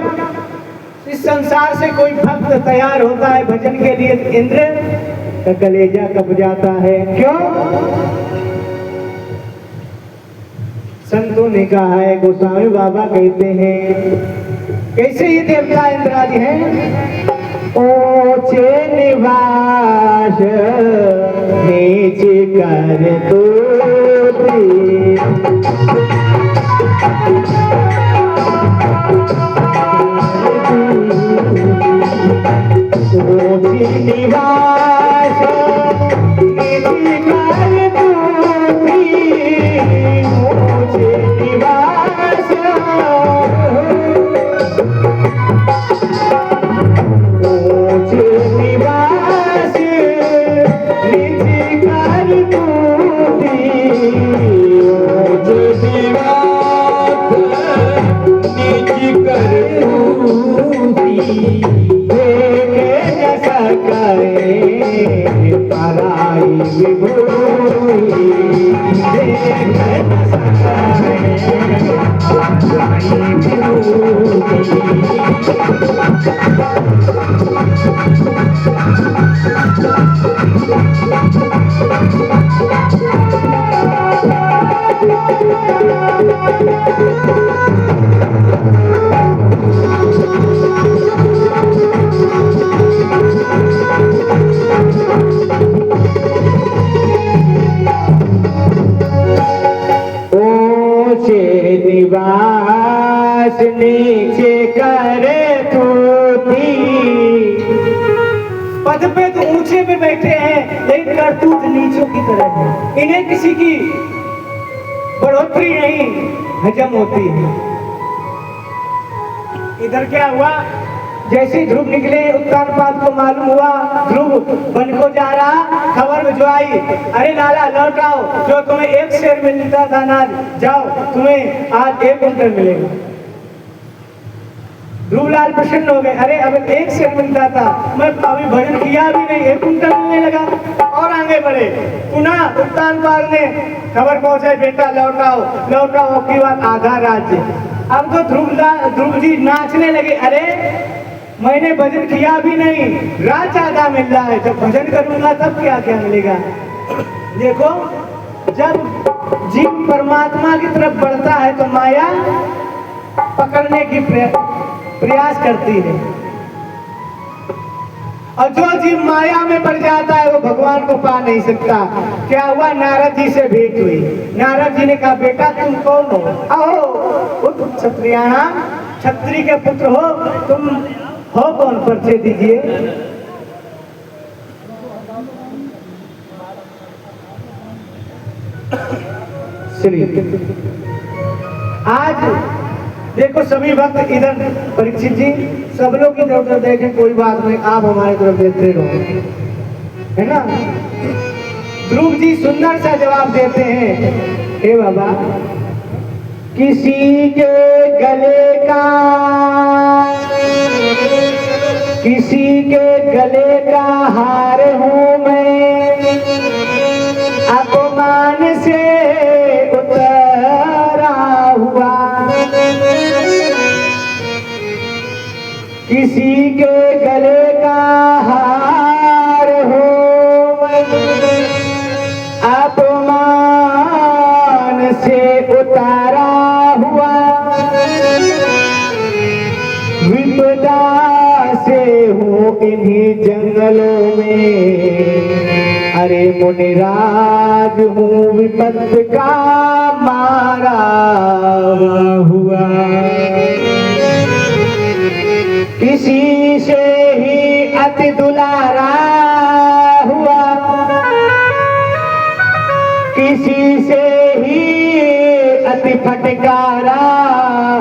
इस संसार से कोई भक्त तैयार होता है भजन के लिए, तो इंद्र का कलेजा कप जाता है। क्यों? संतों ने कहा है, गोस्वामी बाबा कहते हैं, कैसे ये देवता इंद्रादि हैं? ऊंचे निवास नीच कर तूती ऊंचे निवास नीच कर तूती ऊंचे निवास ऊंचे निवास नीच कर तूती ऊंचे निवास नीच कर तूती देखे न सके पराई विभूति देखे न सके पराई विभूति। ऊंचे निवास नीचे करे तूती। पद पे तो ऊंचे पे बैठे हैं, लेकिन करतूत नीचों की तरह है। इन्हें किसी की बढ़ोतरी नहीं हजम होती है। इधर क्या हुआ? जैसे ही ध्रुव निकले, उत्तानपाद को मालूम हुआ ध्रुव वन को जा रहा, खबर भिजवाई, अरे लाला लौट आओ, जो तुम्हें एक शेर मिलता था ना, जाओ तुम्हें आज 1 कुंटल मिलेगा। ध्रुवलाल प्रसन्न हो गए, अरे अब 1 शेर मिलता था, मैं अभी भजन किया भी नहीं, 1 कुंटल मिलने लगा। और आगे बढ़े, पुनः उत्तानपाद ने खबर पहुंचाई, बेटा लौट आओ की बात आधा राज्य। अब तो ध्रुव जी नाचने लगे, अरे मैंने भजन किया भी नहीं, राज आधा मिल रहा है, जब भजन करूंगा तब क्या क्या मिलेगा। देखो, जब जीव परमात्मा की तरफ बढ़ता है तो माया पकड़ने की प्रयास करती है, और जो जीव माया में पड़ जाता है वो भगवान को पा नहीं सकता। क्या हुआ? नारद जी से भेंट हुई। नारद जी ने कहा, बेटा तुम कौन हो? आओ, क्षत्रियाणाम, क्षत्रिय के पुत्र हो तुम, हो कौन? परिचय दीजिए। आज देखो सभी भक्त इधर, परीक्षित जी सब लोग इधर उधर देखें, कोई बात नहीं, आप हमारी तरफ देखते रहो, है ना। ध्रुव जी सुंदर सा जवाब देते हैं, हे बाबा, किसी के गले का हार हूँ मैं, अपमान से उतरा हुआ। किसी के गले का हार हूँ मैं, अपमान से उतारा हुआ। विपदा से हूँ इन्हीं जंगलों में, अरे मुनिराज हूँ विपद का मारा हुआ। किसी से ही अति दुलारा हुआ, किसी से ही अति फटकारा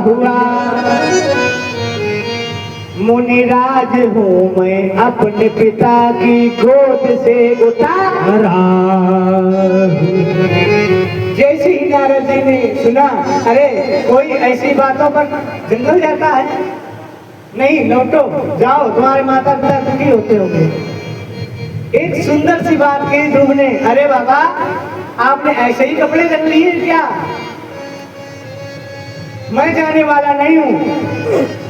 हुआ। मुनिराज हूँ मैं अपने पिता की गोद से उतारा। जैसे ही नारद जी ने सुना, अरे कोई ऐसी बातों पर जंगल जाता है, नहीं लौटो, जाओ, तुम्हारे माता पिता दुखी होते होंगे। एक सुंदर सी बात कही ध्रुव ने, अरे बाबा, आपने ऐसे ही कपड़े रख लिए क्या? मैं जाने वाला नहीं हूँ।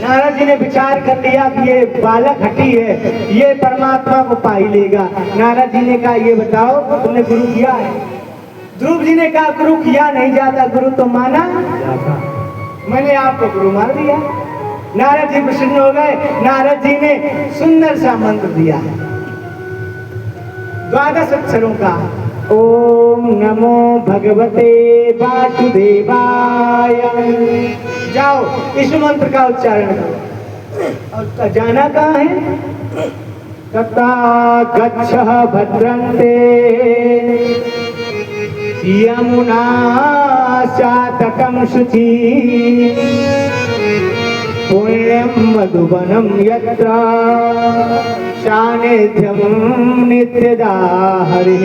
नारद जी ने विचार कर लिया कि ये बालक हठी है, ये परमात्मा को पा ही लेगा। नारद जी ने कहा, ये बताओ तुमने गुरु किया है? ध्रुव जी ने कहा, गुरु किया नहीं जाता, गुरु तो माना जाता। मैंने आपको गुरु मान दिया। नारद जी प्रसन्न हो गए। नारद जी ने सुंदर सा मंत्र दिया, 12 अक्षरों का। ओम नमो भगवते वासुदेवाय। जाओ इस मंत्र का उच्चारण करो। और जाना कहाँ है? तथा गच्छः भद्रन्ते यमुना चातकं शुचि, पुण्यं मधुवनं यत्र सानिध्यं नित्यदा हरिः।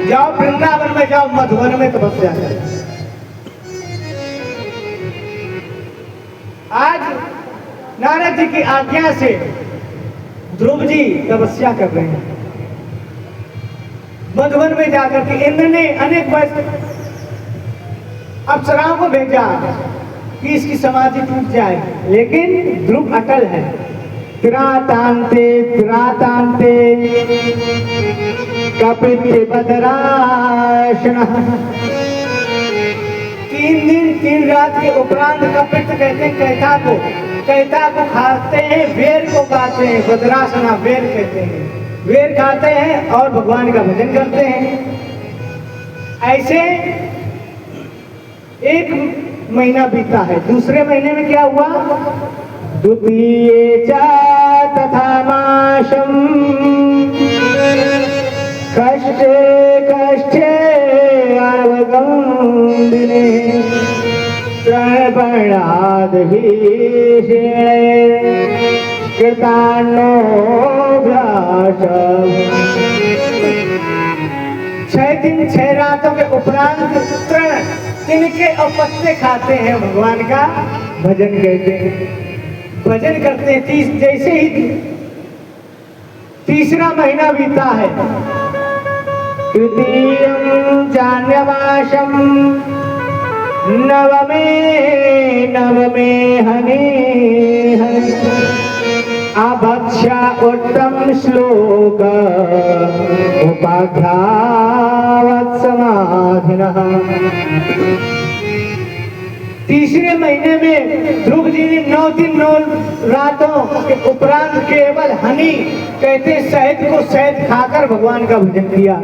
जाओ वृंदावन में, जाओ मधुवन में तपस्या करो। आज नारद जी की आज्ञा से ध्रुव जी तपस्या कर रहे हैं। मधुवन में जाकर के इंद्र ने अनेक अप्सराओं को भेजा कि इसकी समाधि टूट जाए, लेकिन ध्रुव अटल है। त्रातांते त्रातांते कपित्ति बदराशनः। 3 दिन 3 रात के उपरांत कपित्त कहते हैं कैता को खाते हैं, वेर को खाते हैं। बदरासना वेर कहते हैं, वेर खाते हैं और भगवान का भजन करते हैं। ऐसे 1 महीना बीता है। दूसरे महीने में क्या हुआ? द्वितीये च तथा माशं कष्टे कष्टे अवगम्बिने त्रयपर्णाद् भीषणे कृतान्नोऽभ्यासम्। 6 दिन 6 रातों के उपरांत तृण, तिनके और पत्ते खाते हैं, भगवान का भजन कहते हैं। भजन करते हैं। जैसे ही तीसरा महीना बीता है, तृतीयं जान्यवासं नवमे हनि अभक्ष्य उत्तम श्लोक उपाघ्रावत् समाधिनः। तीसरे महीने में ध्रुव जी ने 9 दिन 9 रातों के उपरांत केवल हनी कहते शहद को शहद खाकर भगवान का भजन किया।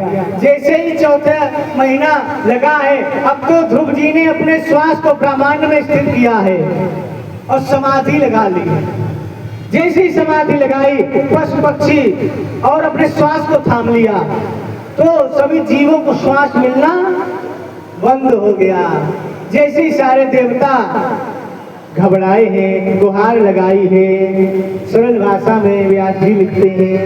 जैसे ही चौथा महीना लगा है, अब तो ध्रुव जी ने अपने श्वास को ब्रह्मांड में स्थिर किया है और समाधि लगा ली। जैसे ही समाधि लगाई, पशु पक्षी और अपने श्वास को थाम लिया, तो सभी जीवों को श्वास मिलना बंद हो गया। जैसे ही सारे देवता घबराए हैं, गुहार लगाई है। सरल भाषा में व्यास जी लिखते हैं,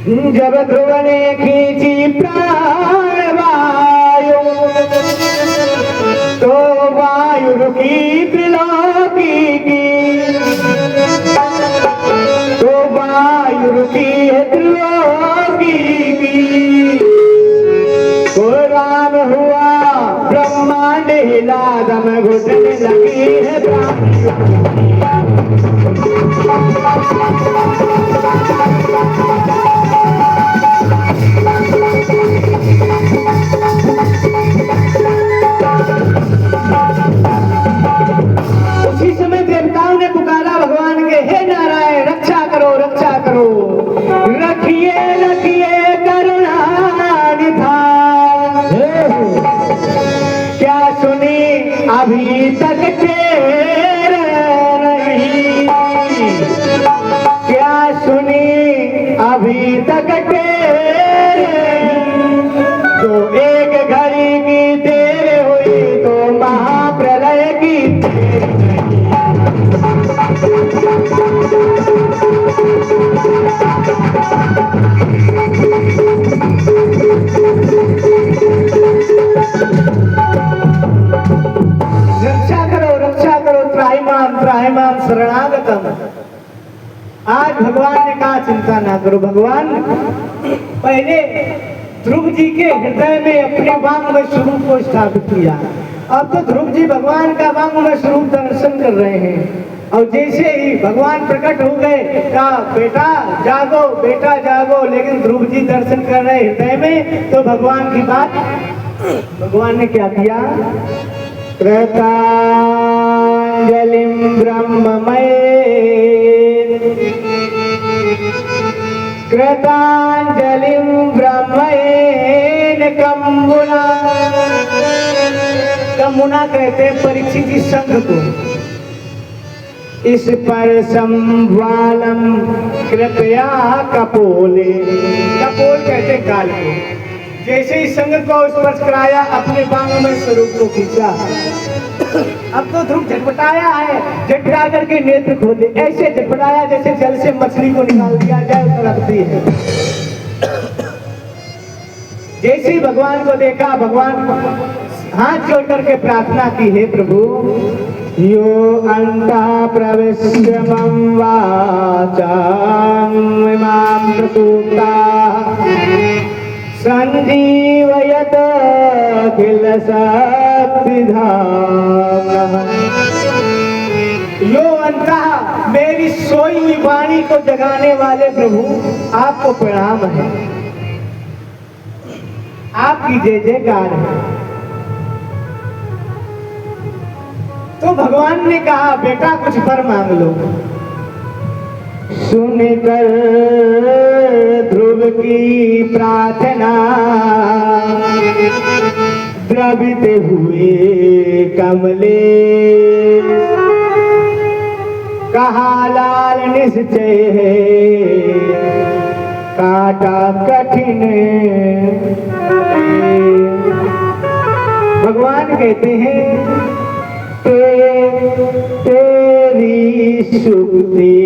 जब ध्रुव ने खींची प्राण वायु, तो वायु रुकी त्रिलोकी की, तो वायु रुकी है त्रिलोकी की। तो राम हुआ ब्रह्मांड हिला, दम घुटने लगी है उसी समय देवताओं ने पुकारा भगवान के, हे नारायण रक्षा करो रक्षा करो, रखिए रखिए करुणा निधान। क्या सुनी अभी तक टेर नहीं, क्या सुनी अभी तक टेर नहीं। तो एक घड़ी की देर हुई तो महाप्रलय की देर नहीं। रक्षा करो त्राहिमाम शरणागतम। आज भगवान ने कहा चिंता ना करो। भगवान पहले ध्रुव जी के हृदय में अपने वांग्मय स्वरूप को स्थापित किया। अब तो ध्रुव जी भगवान का वांग्मय स्वरूप दर्शन कर रहे हैं। और जैसे ही भगवान प्रकट हो गए, कहा बेटा जागो बेटा जागो। लेकिन ध्रुव जी दर्शन कर रहे हृदय में, तो भगवान की बात भगवान ने क्या किया, कृतांजलिं ब्रह्ममये, कृतांजलिं ब्रह्मयेन कम्बुना। कम्बुना कहते हैं परीक्षित जी संघ को। इस पर संवालम कृपया कपोले, कपोल कहते काल को। जैसे ही संग को स्पर्श कराया, अपने वांग्मय स्वरूप को खींचा। अब तो ध्रुव झटपटाया है, झटपटा करके नेत्र खोले। ऐसे झटपटाया जैसे जल से मछली को निकाल दिया जाए, तड़पती है। जैसे ही भगवान को देखा, भगवान हाथ जोड़ करके प्रार्थना की, हे प्रभु यो अंतः प्रविश्य मम वाचां इमां प्रसूप्ताः संजीवयत अखिल शक्तिधामः। यो अंतः, मेरी सोई वाणी को जगाने वाले प्रभु आपको प्रणाम है, आपकी जय जयकार है। तो भगवान ने कहा बेटा कुछ वर मांग लो। सुनकर ध्रुव की प्रार्थना द्रवित हुए कमले, कहा लाल निश्चय है काटा कठिन। भगवान कहते हैं तेरी सुक्ति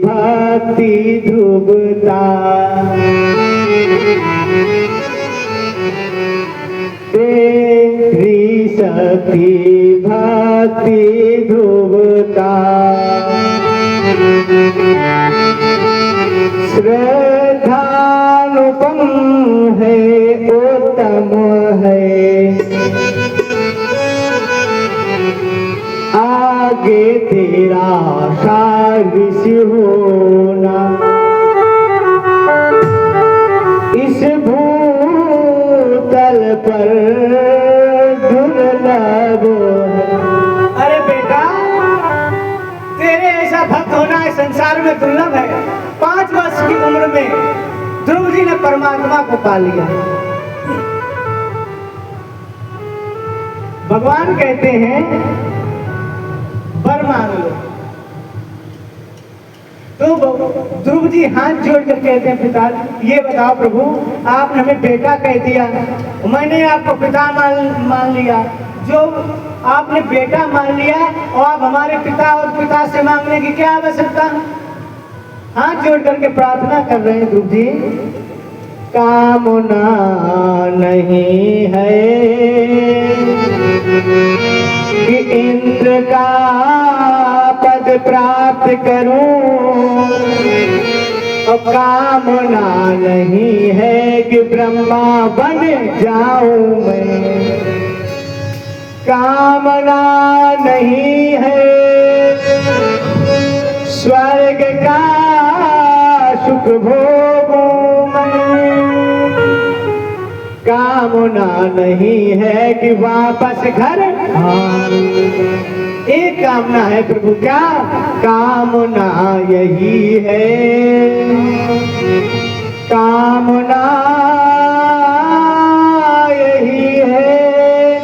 भक्ति ध्रुवता, तेरी शक्ति भक्ति ध्रुवता, श्रद्धानुपम है उत्तम है, आगे तेरा सारिस होना, इस भूतल पर दुर्लभ। अरे बेटा तेरे ऐसा भक्त होना इस संसार में दुर्लभ है। 5 वर्ष की उम्र में ध्रुव जी ने परमात्मा को पा लिया। भगवान कहते हैं वर मांग लो। तो ध्रुव जी हाथ जोड़ कर कहते हैं पिता ये बताओ प्रभु, आपने हमें बेटा कह दिया, मैंने आपको पिता मान लिया। जो आपने बेटा मान लिया और आप हमारे पिता और पिता से मांगने की क्या आवश्यकता? हाथ जोड़ करके प्रार्थना कर रहे हैं ध्रुव जी। कामना नहीं है कि इंद्र का पद प्राप्त करूं, और कामना नहीं है कि ब्रह्मा बन जाऊं मैं। कामना नहीं है स्वर्ग का सुख भोगूं मैं। कामना नहीं है कि वापस घर आऊं। एक कामना है प्रभु, क्या कामना यही है, कामना यही है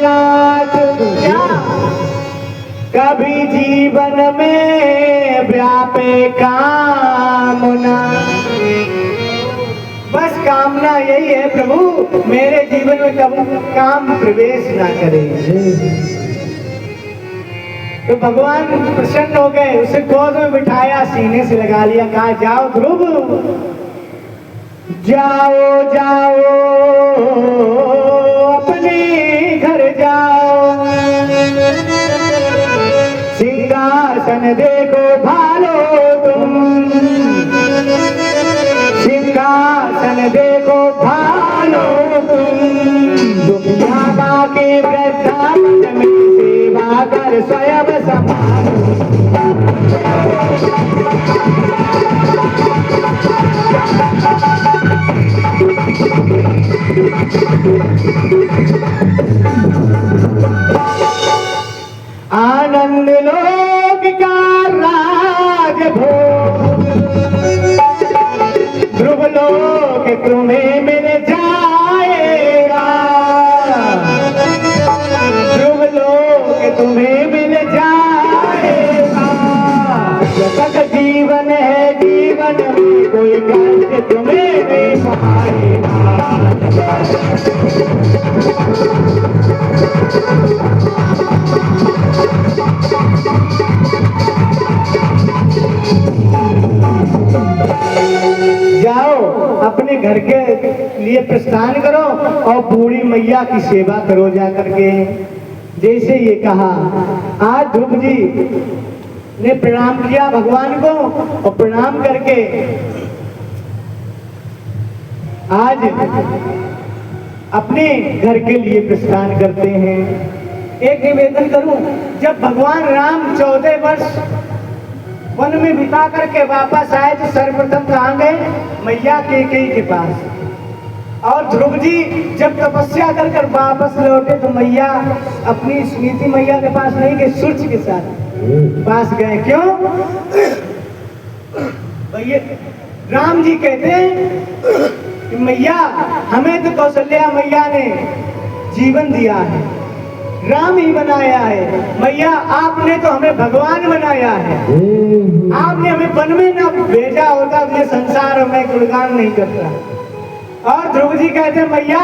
नाथ। क्या कभी जीवन में व्यापे कामना, बस कामना यही है प्रभु मेरे जीवन में कभी काम प्रवेश ना करे। तो भगवान प्रसन्न हो गए, उसे गोद में बिठाया, सीने से लगा लिया, कहा जाओ ध्रुव, जाओ जाओ अपने घर जाओ, सिंहासन देखो भालो तुम, सिंहासन देखो भालो तुम बाबा के वृद्धावन में सेवा कर स्वयं संभालो। आनंद लोक का राज भोग, ध्रुव लोक तुम्हें मिल जाएगा, ध्रुव लोक तुम्हें मिल जाएगा। जब तक जीवन है जीवन में कोई कष्ट तुम्हें नहीं पाएगा। जाओ अपने घर के लिए प्रस्थान करो और बूढ़ी मैया की सेवा करो जा करके। जैसे ये कहा, आज ध्रुव जी ने प्रणाम किया भगवान को, और प्रणाम करके आज अपने घर के लिए प्रस्थान करते हैं। एक निवेदन करूं, जब भगवान राम 14 वर्ष वन में बिता करके वापस आए तो सर्वप्रथम कहाँ गए? मैया कैकेयी के पास। और ध्रुव जी जब तपस्या कर कर वापस लौटे तो मैया अपनी स्मृति मैया के पास नहीं गए, सूर्य के साथ पास गए। क्यों? भैया राम जी कहते हैं कि मैया हमें तो कौशल्या मैया ने जीवन दिया है, राम ही बनाया है, मैया आपने तो हमें भगवान बनाया है, आपने हमें वन में न भेजा होता तो ये संसार में गुणगान नहीं करता। और ध्रुव जी कहते हैं मैया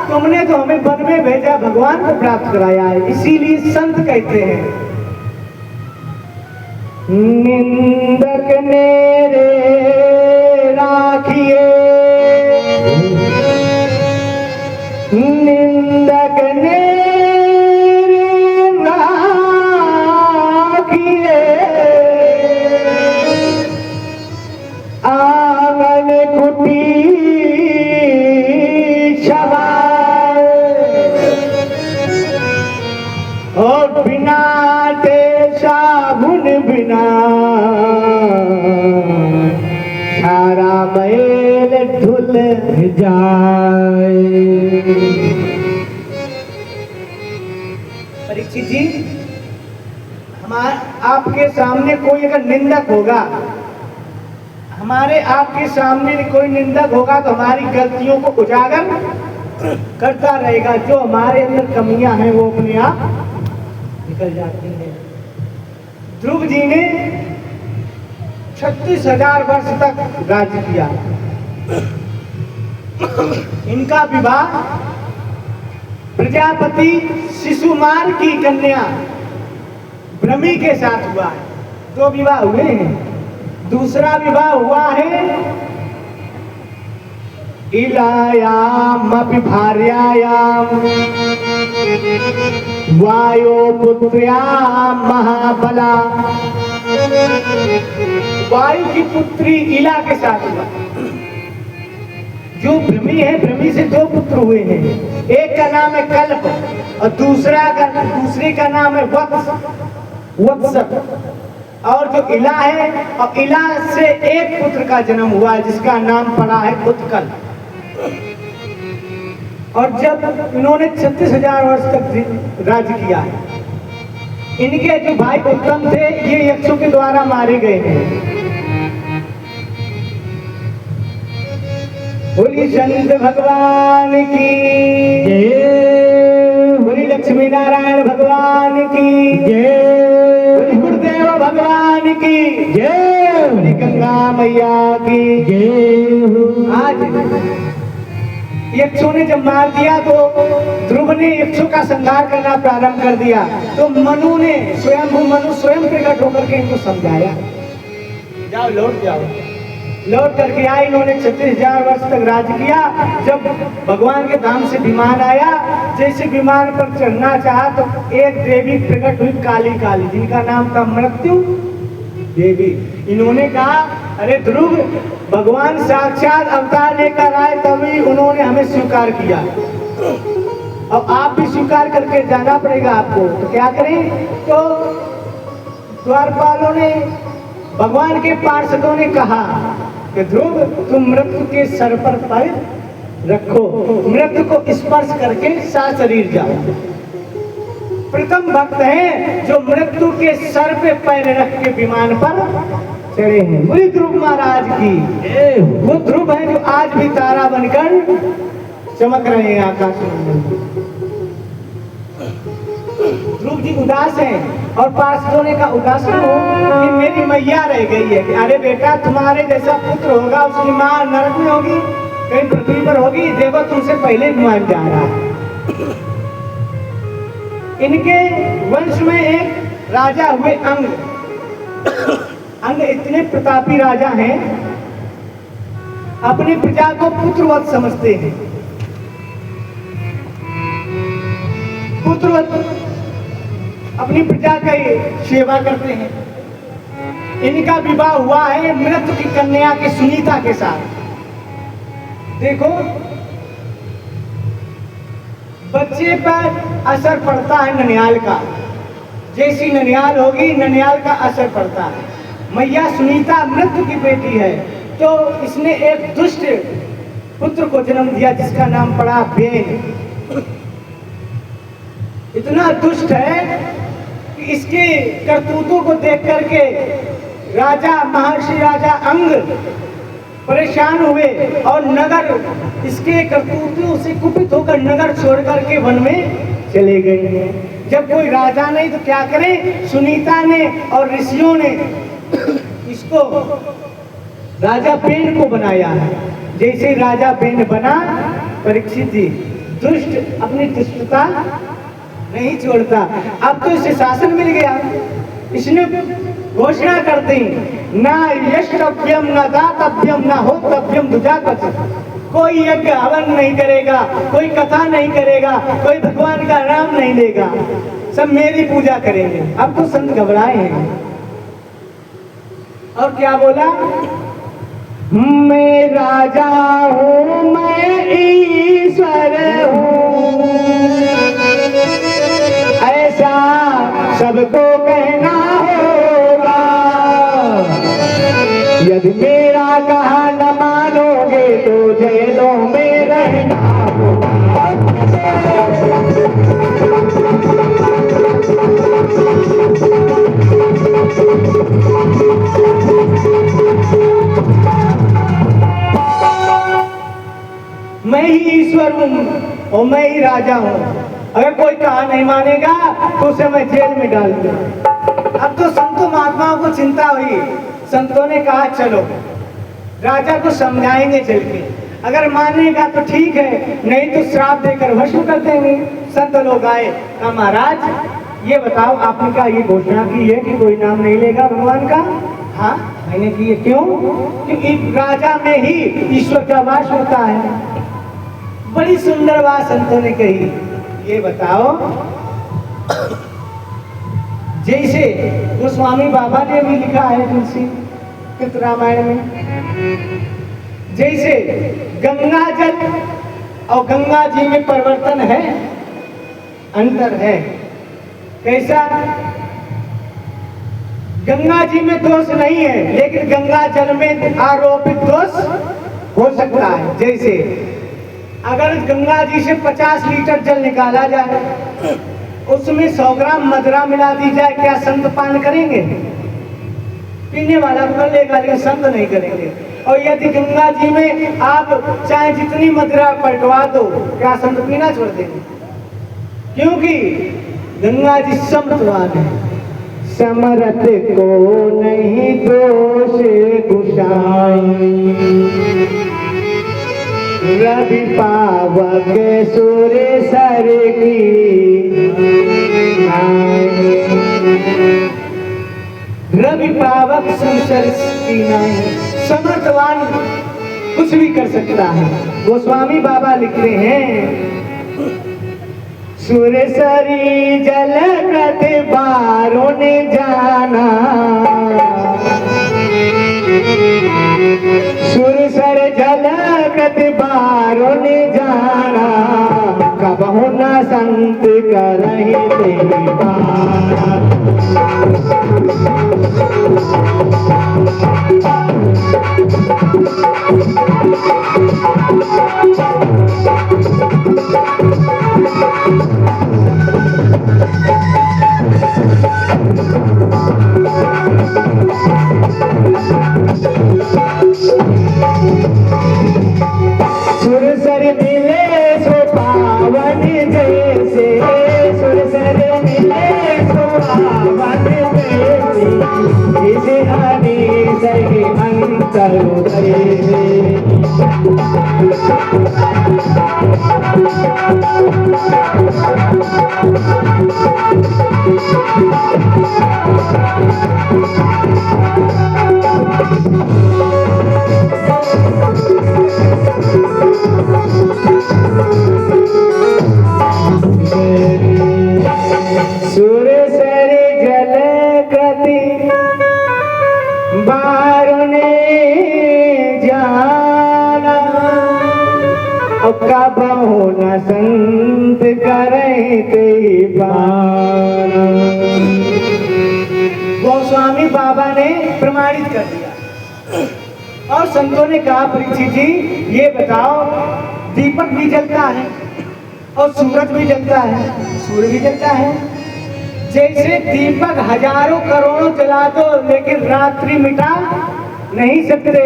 तुमने तो हमें वन में भेजा, भगवान को प्राप्त कराया है। इसीलिए संत कहते हैं, निंदक मेरे राखिए, निंदक ने आंगन कुटी छवाए, और बिना साबुन बिना सारा मैल धुल जाए। परीक्षित जी, हमारे आपके सामने कोई अगर निंदक होगा, हमारे आपके सामने कोई निंदक होगा तो हमारी गलतियों को उजागर करता रहेगा, जो हमारे अंदर कमियां हैं वो अपने आप निकल जाती हैं। ध्रुव जी ने 36,000 वर्ष तक राज्य किया। इनका विवाह प्रजापति शिशुमार की कन्या भ्रमी के साथ हुआ है। 2 विवाह हुए हैं। दूसरा विवाह हुआ है इलायाम अपि भार्यायाम वायो पुत्र्याम महाबला। वायु की पुत्री इला के साथ हुआ। जो भ्रमी है, भ्रमी से दो पुत्र हुए हैं, एक का नाम है कल्प और दूसरे का नाम है वत्स। और जो इला है, और इला से एक पुत्र का जन्म हुआ है जिसका नाम पड़ा है उत्कल। और जब इन्होंने 36,000 वर्ष तक राज किया है, इनके जो भाई उत्तम थे ये यक्षों के द्वारा मारे गए हैं। बोली संत भगवान की जय, बोली लक्ष्मी नारायण भगवान की जय, बोली गुरुदेव भगवान की जय, बोली गंगा मैया की जय। आज यक्षों ने जब मार दिया तो ध्रुव ने यक्षों का संहार करना प्रारंभ कर दिया। तो मनु ने मनु स्वयं प्रकट होकर के इनको समझाया, जाओ लौट जाओ। लौट करके आए, इन्होंने 36,000 वर्ष तक राज किया। जब भगवान के धाम से विमान आया, जैसे विमान पर चढ़ना चाहा तो एक देवी प्रकट हुई, काली काली, जिनका नाम था मृत्यु देवी। इन्होंने कहा, अरे ध्रुव, भगवान साक्षात अवतार लेकर आए तभी उन्होंने हमें स्वीकार किया, अब आप भी स्वीकार करके जाना पड़ेगा आपको। तो क्या करें? तो द्वारपालों ने, भगवान के पार्षदों ने कहा कि ध्रुव, तुम मृत्यु के सर पर पैर रखो, मृत्यु को स्पर्श करके शरीर जाओ। प्रथम भक्त हैं जो मृत्यु के सर पे पैर रख के विमान पर चढ़े हैं। बोली ध्रुव महाराज की। वो ध्रुव है जो आज भी तारा बनकर चमक रहे हैं आकाश में। ध्रुव जी उदास हैं और पार्षदों ने कहा, उदास हो कि मेरी मैया रह गई है। कि अरे बेटा, तुम्हारे जैसा पुत्र होगा, उसकी माँ नरक में होगी, कहीं पृथ्वी पर होगी, देखो तुमसे पहले विमान जा रहा है। इनके वंश में एक राजा हुए अंग। अंग इतने प्रतापी राजा हैं, अपनी प्रजा को पुत्रवत समझते हैं। पुत्रवत अपनी प्रजा की सेवा करते हैं। इनका विवाह हुआ है मृत्यु की कन्या के सुनीता के साथ। देखो, बच्चे पर असर पड़ता है ननिहाल का। जैसी ननिहाल होगी, ननिहाल का असर पड़ता है। मैया सुनीता मृत्यु की बेटी है, तो इसने एक दुष्ट पुत्र को जन्म दिया जिसका नाम पड़ा बेन। इतना दुष्ट है कि इसके करतूतों को देख करके महर्षि राजा अंग परेशान हुए और नगर, इसके करतूतों से कुपित होकर नगर छोड़ करके वन में चले गए। जब कोई राजा नहीं तो क्या करें, सुनीता ने और ऋषियों ने इसको राजा बेन को बनाया है। जैसे राजा बेन बना, परीक्षित जी दुष्ट अपनी दुष्टता नहीं छोड़ता। अब तो इसे शासन मिल गया। इसने घोषणा कर दी, ना यष्टव्यम न दातव्यम न होतव्यम दुजापच। कोई यज्ञ हवन नहीं करेगा, कोई कथा नहीं करेगा, कोई भगवान का नाम नहीं लेगा, सब मेरी पूजा करेंगे। अब तो संत घबराए हैं। और क्या बोला, मैं राजा हूँ, मैं ईश्वर हूँ, ऐसा सबको कहना होगा। यदि मेरा कहा न मानोगे तो जेलों में रहना होगा। मैं ही ईश्वर हूँ और मैं ही राजा हूँ। अगर कोई कहा नहीं मानेगा तो उसे मैं जेल में डाल दूंगा। अब तो संतों महात्माओं को चिंता हुई। संतों ने कहा, चलो राजा को समझाएंगे चल के, अगर मानेगा तो ठीक है, नहीं तो श्राप देकर भस्म कर देंगे। संत लोग आए, कहा महाराज ये बताओ, आपने क्या ये घोषणा की है कि कोई नाम नहीं लेगा भगवान का? हाँ मैंने किए। क्यों? क्योंकि राजा में ही ईश्वर का वास होता है। बड़ी सुंदर बात संतों ने कही। ये बताओ, जैसे गोस्वामी बाबा ने भी लिखा है तुलसी कृत रामायण में, जैसे गंगा जल और गंगा जी में परिवर्तन है, अंतर है। कैसा? गंगा जी में दोष नहीं है, लेकिन गंगा जल में आरोपित दोष हो सकता है। जैसे अगर गंगा जी से 50 लीटर जल निकाला जाए, उसमें 100 ग्राम मदिरा मिला दी जाए, क्या संत पान करेंगे? पीने वाला कर लेगा, लेकिन संत नहीं करेंगे। और यदि गंगा जी में आप चाहे जितनी मदिरा पलटवा दो, क्या संत पीना छोड़ देंगे? क्योंकि गंगा जी समत्वान है। समरथ को नहीं दोष गुसाई, रवि पावक सूर्य सर की, रवि पावक सूर्य की नहीं। समर्थवान कुछ भी कर सकता है। गोस्वामी बाबा लिखते हैं, सूर्य सरी जल प्रतिबारों ने जाना, सूर्य सर जल प्रतिबारों ने जाना, कबहु न संत करहि तेहि बाना। सुरसर मिले सो पावन जैसे, सुरसर मिले सो पावन जैसे, इसे हरि सही अंतर उदय। सूर्य सर जल गति बारुने जाना, कबहु न संत करे तेहि बाना। गोस्वामी बाबा ने प्रमाणित कर दिया। और संतों ने कहा, परीक्षित जी ये बताओ, दीपक भी जलता है और सूरज भी जलता है, सूर्य भी जलता है। जैसे दीपक हजारों करोड़ों जला दो, लेकिन रात्रि मिटा नहीं सकते।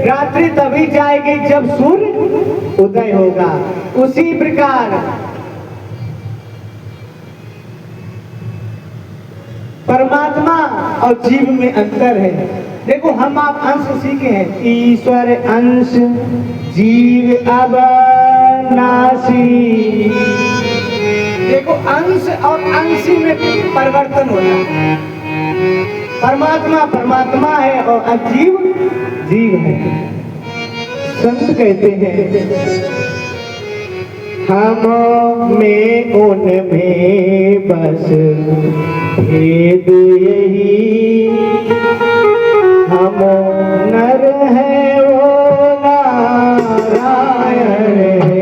रात्रि तभी जाएगी जब सूर्य उदय होगा। उसी प्रकार परमात्मा और जीव में अंतर है। देखो, हम आप अंश उसी के हैं, ईश्वर अंश जीव अविनाशी। देखो, अंश और अंशी में परिवर्तन होता है। परमात्मा परमात्मा है और जीव जीव है। संत कहते हैं, हम में उनमें बस भेद यही, हम नर है वो नारायण है।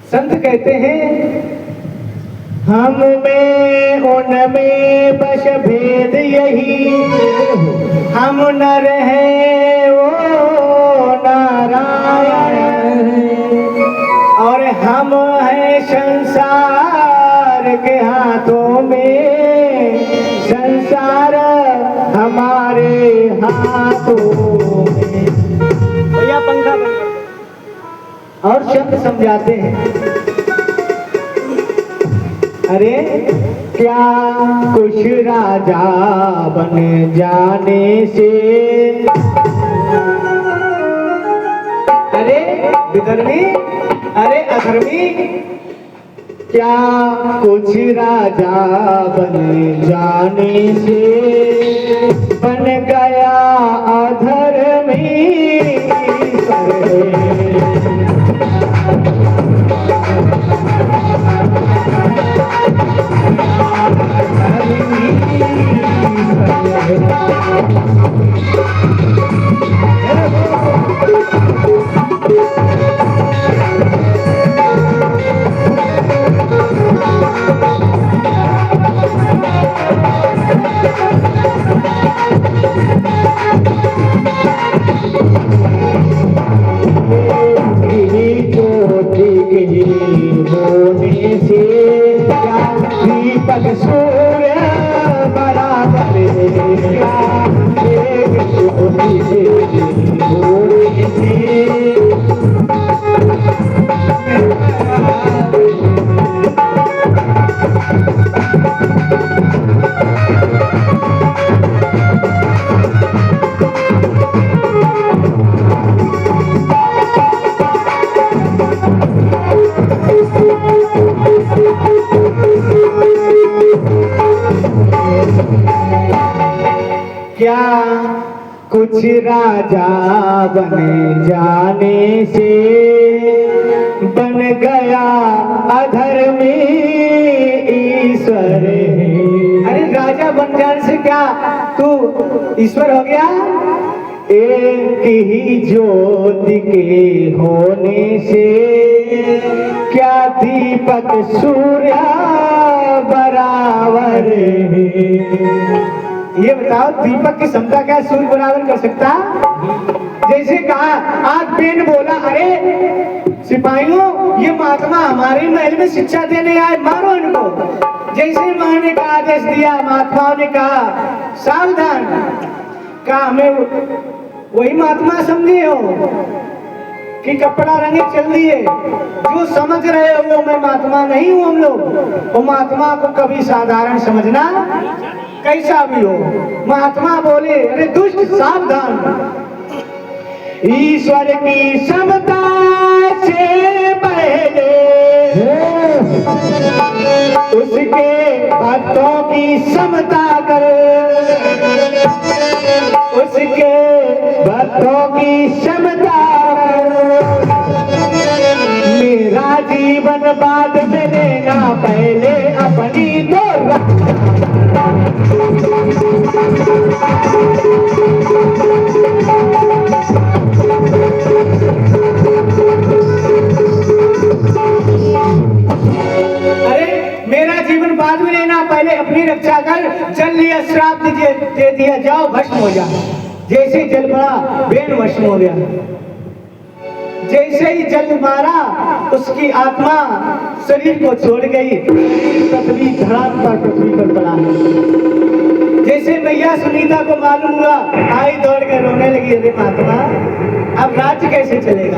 संत कहते हैं हम में उनमें बस भेद यही, हम नर हैं वो नारायण और हम हैं संसार के हाथों में, संसार हमारे हाथों में। भैया पंखा बंद कर दो। और शब्द समझाते हैं, अरे क्या कुछ राजा बन जाने से, अरे विधर्मी, अरे अधर्मी, क्या कुछ राजा बन जाने से बन गया अधर्मी। दीपक सूर्य बराबर क्या कुछ राजा बन जाने से बन गया अधर्मी ईश्वर। अरे राजा बन जाने से क्या तू ईश्वर हो गया? एक ही ज्योति के होने से क्या दीपक सूर्य बराबर है? ये बताओ दीपक की क्षमता क्या सूर्य बराबर कर सकता? जैसे कहा आज पेन बोला, अरे सिपाहियों ये महात्मा हमारे महल में शिक्षा देने आए, मारो इनको। जैसे मैंने का आदेश दिया, महात्माओं ने कहा सावधान, कहा हमें वही महात्मा समझे हो कि कपड़ा रंगे चल दिए, जो समझ रहे हो वो मैं महात्मा नहीं हूं। हम लोग वो महात्मा को कभी साधारण समझना, कैसा भी हो। महात्मा बोले अरे दुष्ट सावधान, ईश्वर की समता से पहले उसके भक्तों की समता कर, उसके भक्तों की समता कर। मेरा जीवन बाद में लेना, पहले अपनी तो मेरा जीवन बाद में लेना, पहले अपनी रक्षा कर। जल लिया, श्राप दे दिया, जाओ भस्म हो जा। जैसे जल पड़ा बेन भस्म हो गया। जैसे ही जल मारा उसकी आत्मा शरीर को छोड़ गई, पृथ्वी धड़ाम पर पृथ्वी पर पड़ा। जैसे मैया सुनीता को मालूम हुआ, आई दौड़ कर रोने लगी, अरे महात्मा अब राज्य कैसे चलेगा?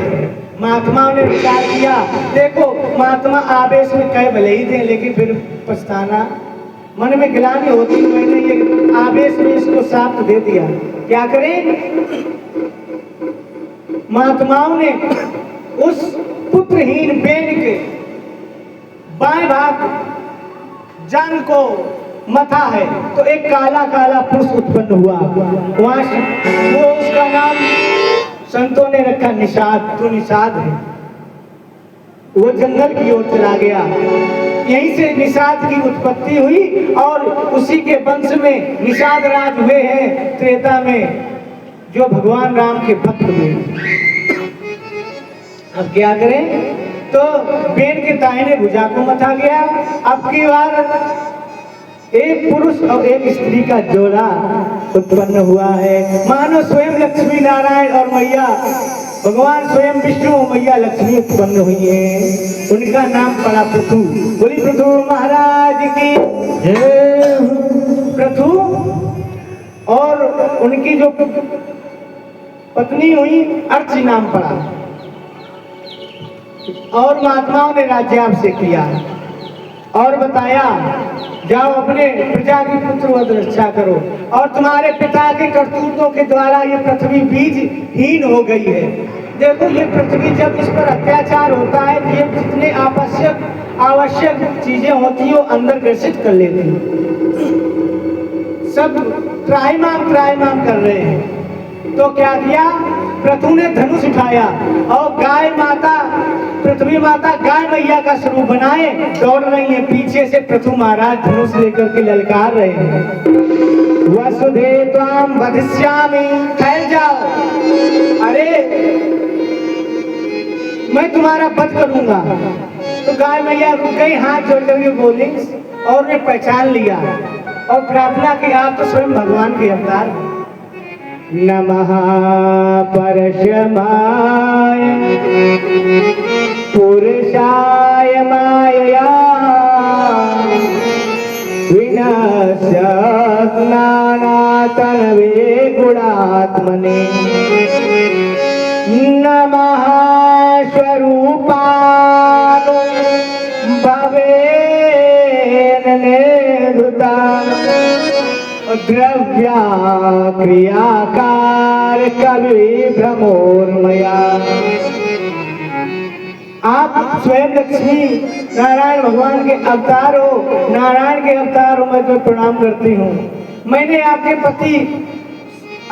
महात्माओं ने विचार किया, देखो महात्मा आवेश में कह भले ही दे, लेकिन फिर पछताना, मन में गिलानी होती, मैंने ये आवेश में इसको साथ दे दिया, क्या करें? महात्माओं ने उस पुत्रहीन बेन के बाएं भाग जांग को मथा है तो एक काला काला पुरुष उत्पन्न हुआ। वहां वो उसका नाम संतों ने रखा निषाद, तो निषाद है। वो जंगल की ओर चला गया। यहीं से निषाद की उत्पत्ति हुई और उसी के वंश में निषाद राज हुए हैं त्रेता में, जो भगवान राम के भक्त हुए। अब क्या करें, तो पेड़ के दाहिने भुजा को मथा गया। अब की बार एक पुरुष और एक स्त्री का जोड़ा उत्पन्न हुआ है। मानो स्वयं लक्ष्मी नारायण और मैया भगवान स्वयं विष्णु और मैया लक्ष्मी उत्पन्न हुई है। उनका नाम पड़ा पृथु। बोली पृथु महाराज की जय। पृथु और उनकी जो पत्नी हुई अर्ची नाम पड़ा। और महात्माओं ने राज्याभिषेक किया और बताया जाओ अपने प्रजा की पुत्रवध रक्षा करो, और तुम्हारे पिता के करतूतों के द्वारा ये पृथ्वी बीज हीन हो गई है। देखो ये पृथ्वी जब इस पर अत्याचार होता है तो ये जितने आवश्यक चीजें होती है वो अंदर ग्रसित कर लेती है। सब त्राहिमाम कर रहे हैं। तो क्या किया, पृथु ने धनुष उठाया और गाय माता पृथ्वी माता गाय मैया का स्वरूप बनाए दौड़ रही है। पीछे से पृथु महाराज धनुष लेकर के ललकार रहे हैं। वसुधे त्वाम वधिष्यामि, ठहर जाओ, अरे मैं तुम्हारा वध करूंगा। तो गाय मैया रुक गई, हाथ जोड़ करके बोली और उन्हें पहचान लिया और प्रार्थना की आप तो स्वयं भगवान के अवतार। नमः परशमाय पुरुषाय मायया विनाशनातनवे गुणात्मने नमः स्वरूपानो भवेन नेदुता द्रव्या क्रियाकार कवि भ्रमोर्मया। आप स्वयं लक्ष्मी नारायण भगवान के अवतार हो। नारायण के अवतार हो, मैं तुम्हें प्रणाम करती हूँ। मैंने आपके पति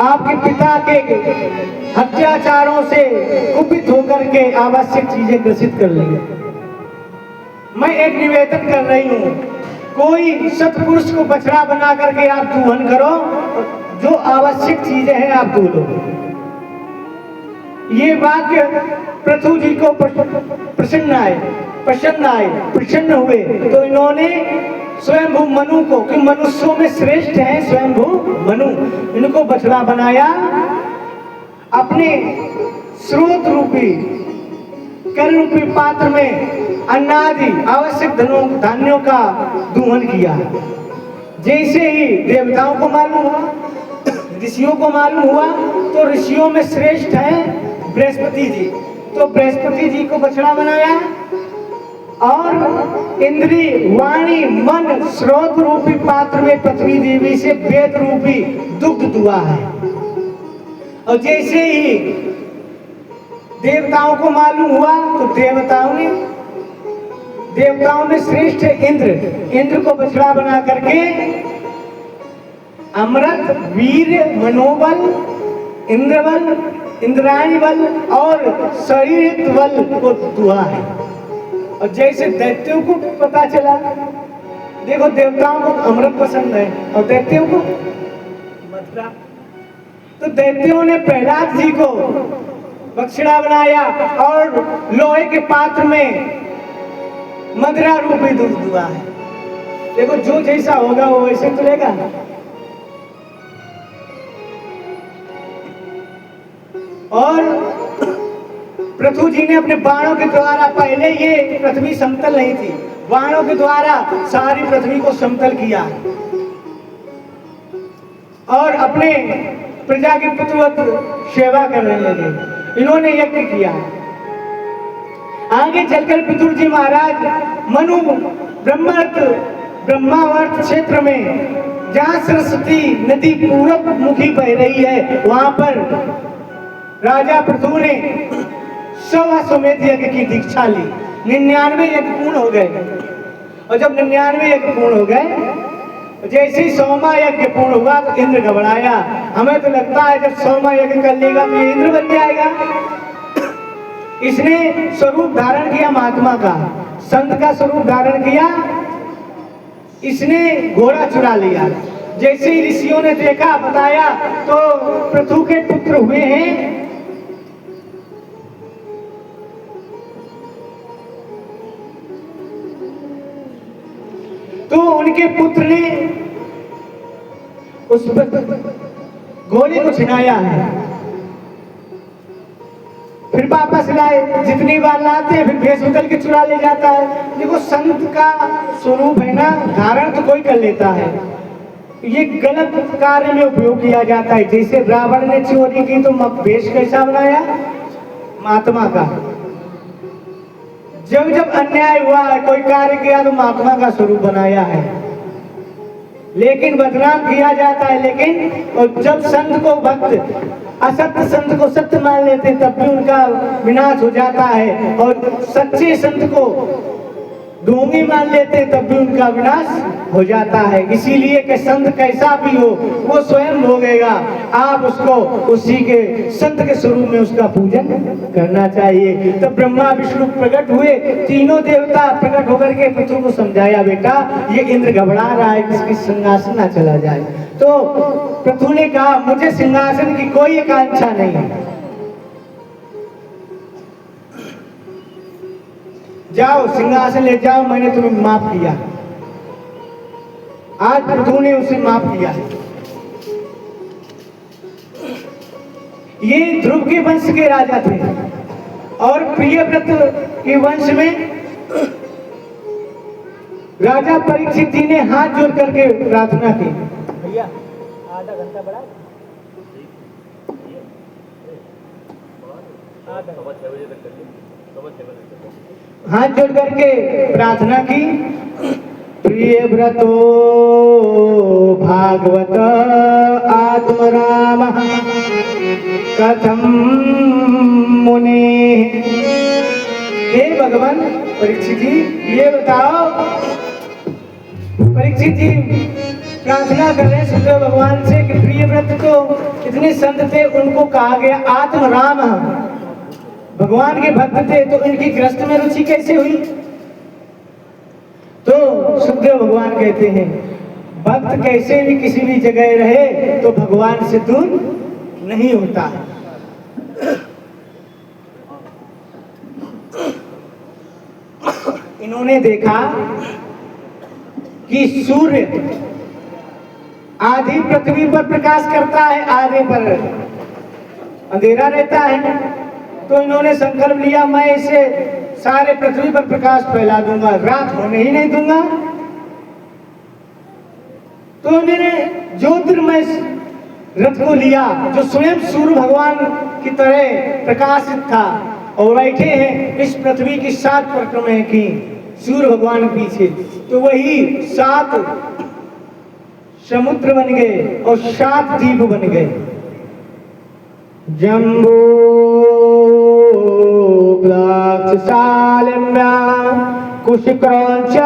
आपके पिता के अत्याचारों से कुपित होकर के आवश्यक चीजें ग्रसित कर ली। मैं एक निवेदन कर रही हूँ, कोई सत्पुरुष को बछड़ा बना करके आप दूहन करो, जो आवश्यक चीजें हैं आप दू लो। ये वाक्य पृथु जी को प्रसन्न हुए। तो इन्होंने स्वयंभू मनु को, कि मनुष्यों में श्रेष्ठ है स्वयंभू मनु, इनको बछड़ा बनाया। अपने स्रोत रूपी कर्ण रूपी पात्र में अन्नादि आवश्यक धान्यों का दूहन किया। जैसे ही देवताओं को मालूम हुआ, ऋषियों को मालूम हुआ, तो ऋषियों में श्रेष्ठ है बृहस्पति जी, तो बृहस्पति जी को बछड़ा बनाया और इंद्री वाणी मन स्रोत रूपी पात्र में पृथ्वी देवी से वेद रूपी दुग्ध दुआ है। और जैसे ही देवताओं को मालूम हुआ तो देवताओं में श्रेष्ठ है इंद्र को बछड़ा बना करके अमृत वीर मनोबल इंद्रबल इंद्राणी बल और शरीर बल को दुआ है। और जैसे दैत्यों को पता चला, देखो देवताओं को अमृत पसंद है और दैत्यों को मथुरा, तो दैत्यों ने प्रहलाद जी को बछड़ा बनाया और लोहे के पात्र में मदिरा रूपी दूध दुआ है। देखो जो जैसा होगा वो वैसे तुलेगा। और पृथु जी ने अपने बाणों के द्वारा, पहले ये पृथ्वी समतल नहीं थी, बाणों के द्वारा सारी पृथ्वी को समतल किया और अपने प्रजा की पुत्रवत सेवा करने लगे। इन्होंने यज्ञ किया। आगे चलकर पितृ जी महाराज मनु ब्रह्मावर्त क्षेत्र में, जहाँ सरस्वती नदी पूरब मुखी बह रही है, वहां पर राजा पृथु ने 100 अश्वमेध यज्ञ की दीक्षा ली। 99 यज्ञ पूर्ण हो गए। और जब 99 यज्ञ पूर्ण हो गए जैसे ही सौमा यज्ञ पूर्ण हुआ तो इंद्र घबराया। हमें तो लगता है जब सौमा यज्ञ कर लेगा तो ये इंद्र बन जाएगा। इसने स्वरूप धारण किया महात्मा का, संत का स्वरूप धारण किया। इसने घोड़ा चुरा लिया। जैसे ही ऋषियों ने देखा बताया तो पृथु के पुत्र हुए हैं तो उनके पुत्र ने उस घोड़े को छिनाया है, फिर वापस लाए। जितनी बार लाते हैं फिर भेष बदल के चुरा ले जाता है। देखो संत का स्वरूप है ना, धारण तो कोई कर लेता है, ये गलत कार्य में उपयोग किया जाता है। जैसे रावण ने चोरी की तो भेष कैसा बनाया? महात्मा का। जब जब अन्याय हुआ है, कोई कार्य किया तो महात्मा का स्वरूप बनाया है, लेकिन बदनाम किया जाता है। लेकिन और जब संत को भक्त असत्य संत को सत्य मान लेते हैं तब भी उनका विनाश हो जाता है, और सच्चे संत को ढोंगी मान लेते हैं तब भी उनका विनाश हो जाता है। इसीलिए कि संत कैसा भी हो वो स्वयं भोगेगा, आप उसको उसी के संत के स्वरूप में उसका पूजन करना चाहिए। तो ब्रह्मा विष्णु प्रकट हुए, तीनों देवता प्रकट होकर के पृथु को समझाया, बेटा ये इंद्र घबरा रहा है, इसकी सिंहासन ना चला जाए। तो पृथु ने कहा मुझे सिंहासन की कोई आकांक्षा नहीं है, जाओ सिंहासन ले जाओ, मैंने तुम्हें माफ किया। आज पृथु ने उसे माफ किया। ये ध्रुव के वंश के राजा थे और प्रियव्रत के वंश में राजा परीक्षित जी ने हाथ जोड़ करके प्रार्थना की, भैया आधा घंटा बढ़ा, हाथ जोड़ करके प्रार्थना की। प्रियव्रतो भागवत आत्मराम कथम मुनि। हे भगवान परीक्षित जी ये बताओ, परीक्षित जी प्रार्थना कर रहे हैं सुखदेव भगवान से कि प्रियव्रत तो इतने संत थे, उनको कहा गया आत्मराम, भगवान के भक्त थे, तो इनकी गृहस्थ में रुचि कैसे हुई? तो सुखदेव भगवान कहते हैं भक्त कैसे भी किसी भी जगह रहे तो भगवान से दूर नहीं होता। इन्होंने देखा कि सूर्य आधी पृथ्वी पर प्रकाश करता है, आधे पर अंधेरा रहता है। तो इन्होंने संकल्प लिया मैं इसे सारे पृथ्वी पर प्रकाश फैला दूंगा, रात होने ही नहीं दूंगा। तो इन्होंने ज्योतिर्मय रथ को लिया जो स्वयं सूर्य भगवान की तरह प्रकाशित था, और बैठे हैं इस पृथ्वी की 7 परिक्रमाएं की सूर्य भगवान पीछे। तो वही 7 समुद्र बन गए और 7 द्वीप बन गए। जम्बू सालिम्या कुशक्रौंच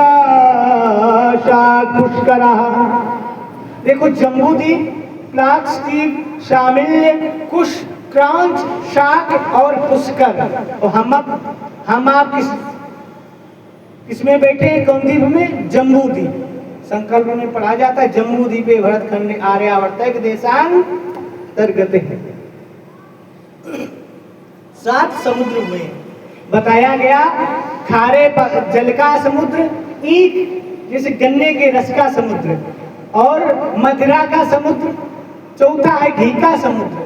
पुष्करः। देखो जम्बू द्वीप, प्लाक्स द्वीप, शामिल्य, कुश, क्रांच, शाक और पुष्कर। और हम आप किसमें बैठे हैं? कौन द्वीप में? जम्बू द्वीप। संकल्प में पढ़ा जाता है जम्बू द्वीपे भरतखंडे आर्यावर्तक देशांतर्गते है। 7 समुद्र हुए, बताया गया खारे जल का समुद्र, ईख जैसे गन्ने के रस का समुद्र, और मदिरा का समुद्र, चौथा है घी का समुद्र,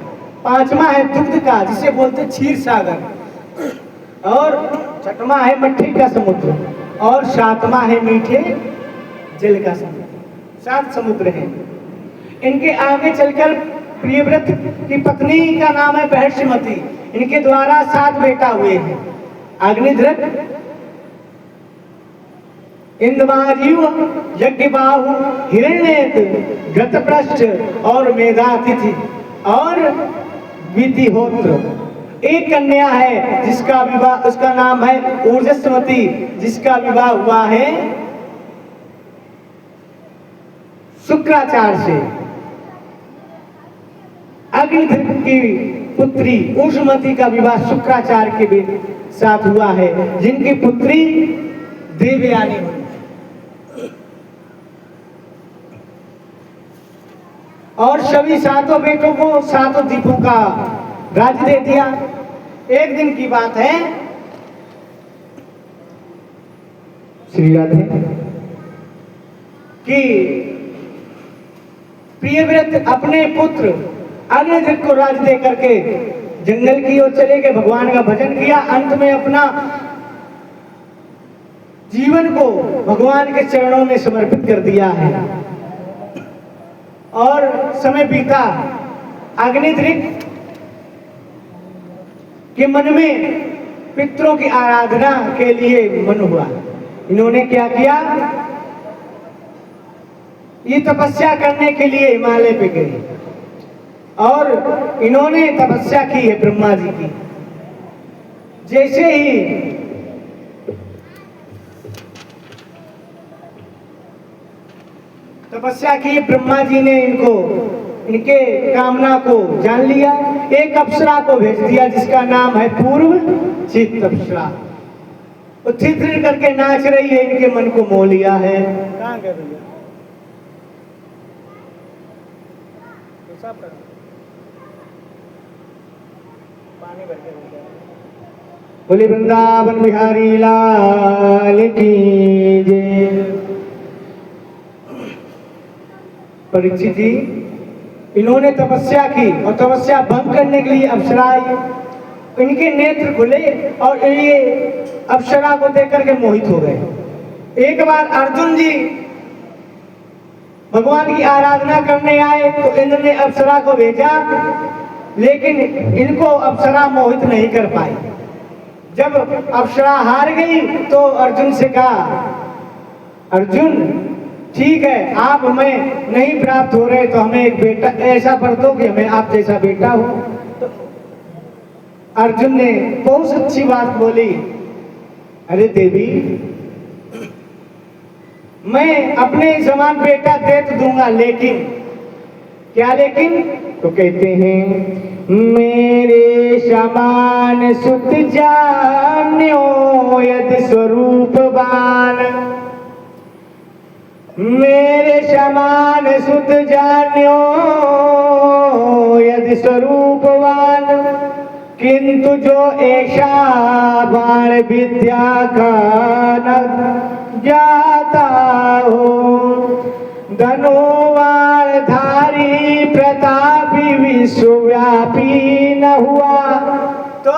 5वां है दुग्ध का जिसे बोलते क्षीर सागर, और 6वां है मट्ठी का समुद्र, और 7वां है मीठे जल का समुद्र। 7 समुद्र हैं। इनके आगे चलकर प्रियव्रत की पत्नी का नाम है बृहस्पति, इनके द्वारा 7 बेटा हुए हैं। अग्निध्र, इंद्रमाजीव, यज्ञबाहु, हिरण्येत, घृतपृष्ठ और मेधातिथि और विधिहोत्र। एक कन्या है जिसका विवाह, उसका नाम है ऊर्जस्वती, जिसका विवाह हुआ है शुक्राचार्य से अग्निध्र की पुत्री उष्मती का विवाह शुक्राचार्य के साथ हुआ है, जिनकी पुत्री देवयानी हुई। और सभी सातों बेटों को सातों द्वीपों का राज्य दे दिया। एक दिन की बात है, श्री राधे कि प्रियव्रत अपने पुत्र अग्निध्र को राज दे करके जंगल की ओर चले गए, भगवान का भजन किया, अंत में अपना जीवन को भगवान के चरणों में समर्पित कर दिया है। और समय बीता, अग्निध्र के मन में पितरों की आराधना के लिए मन हुआ। इन्होंने क्या किया, ये तपस्या करने के लिए हिमालय पे गए और इन्होंने तपस्या की है ब्रह्मा जी की। जैसे ही तपस्या की, ब्रह्मा जी ने इनके कामना को जान लिया, एक अप्सरा को भेज दिया जिसका नाम है पूर्व चित्त अप्सरा। वो थिर करके नाच रही है, इनके मन को मोह लिया है। कहाँ गए भैया? पानी भर के बोले वृंदावन बिहारी लाल की जय। परीक्षित जी, इन्होंने तपस्या की और तपस्या भंग करने के लिए अप्सरा आई। इनके नेत्र खुले और ये अप्सरा को देख करके मोहित हो गए। एक बार अर्जुन जी भगवान की आराधना करने आए तो इन्होंने अप्सरा को भेजा, लेकिन इनको अप्सरा मोहित नहीं कर पाई। जब अप्सरा हार गई तो अर्जुन से कहा, अर्जुन ठीक है, आप हमें नहीं प्राप्त हो रहे तो हमें एक बेटा ऐसा कर दो कि हमें आप जैसा बेटा हो। तो अर्जुन ने बहुत अच्छी बात बोली, अरे देवी, मैं अपने समान बेटा दे तो दूंगा, लेकिन क्या लेकिन? तो कहते हैं, मेरे समान सुत जान्यो यदि स्वरूपवान, मेरे समान सुत जान्यो यदि स्वरूपवान, किंतु जो ऐसा बाण विद्या का न जाता हो, धनुवाण धारी प्रतापी विश्वव्यापी न हुआ, तो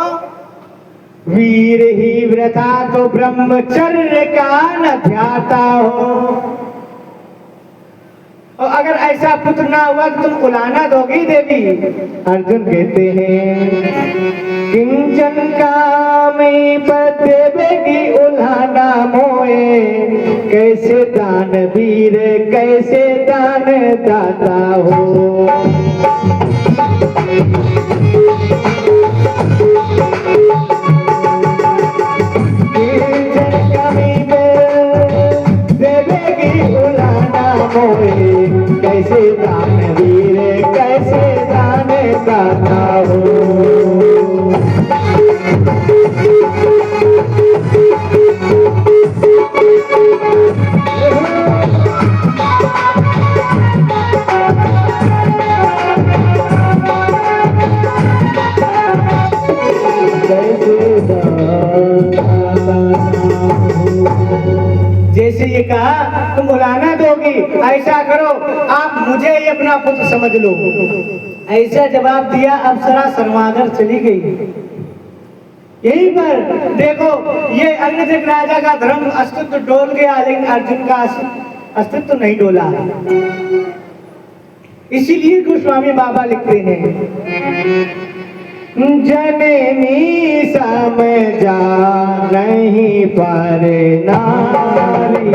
वीर ही व्रता तो ब्रह्मचर्य का न ध्याता हो। और अगर ऐसा पुत्र ना हुआ तो तुम उलाना दोगी देवी? अर्जुन कहते हैं, किंचन कामी देवेगी उलाना मोए, कैसे दान वीर कैसे दान दाता हो। किंचन कामी देवेगी उलाना मोए, कैसे दान वीर कैसे दान दाता हो। जैसे ये कहा, तुम उलाना दोगी, ऐसा करो आप मुझे ही अपना पुत्र समझ लो। ऐसा जवाब दिया, अप्सरा शर्माकर चली गई। यहीं पर देखो, ये अग्निध्र राजा का धर्म अस्तित्व डोल गया, लेकिन अर्जुन का अस्तित्व नहीं डोला। इसीलिए गोस्वामी बाबा लिखते हैं, जननी समझा नहीं पर नारी,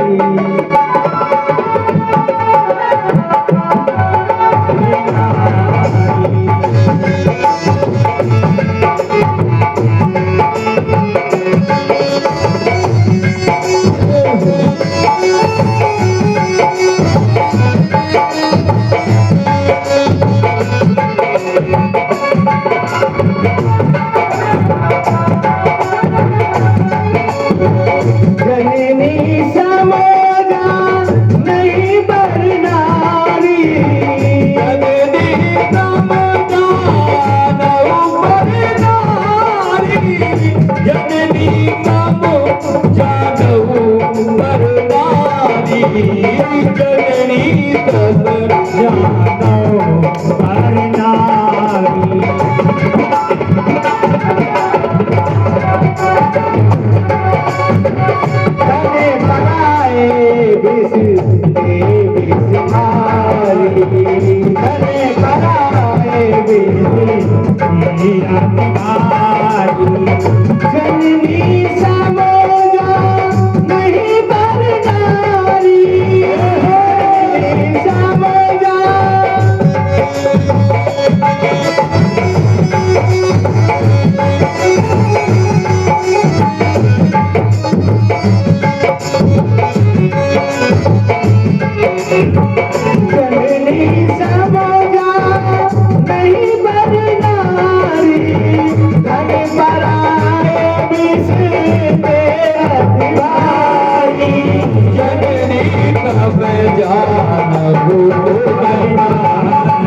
जननी सब जानो पर नारी। तने पराए विष देवी सिंहारी, तने पराए विष मीरा तिवारी जननी समोजा नहीं पर नारी, जननी समोजा जननी समोजा नहीं पर नारी, धन पराए विष तेरा तिवारी। जननी सब जानो पर नारी।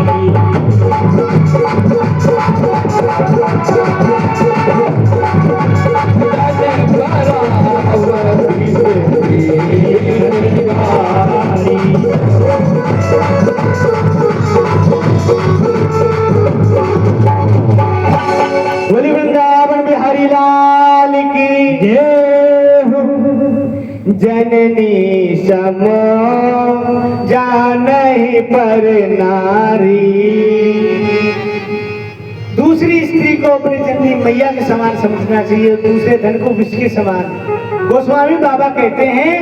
बोली वृंदावन बिहारी लाल की जय हो। जननी समो जानहि पर नारी। दूसरी स्त्री को अपनी जननी मैया के समान समझना चाहिए, दूसरे धन को विष के समान। गोस्वामी बाबा कहते हैं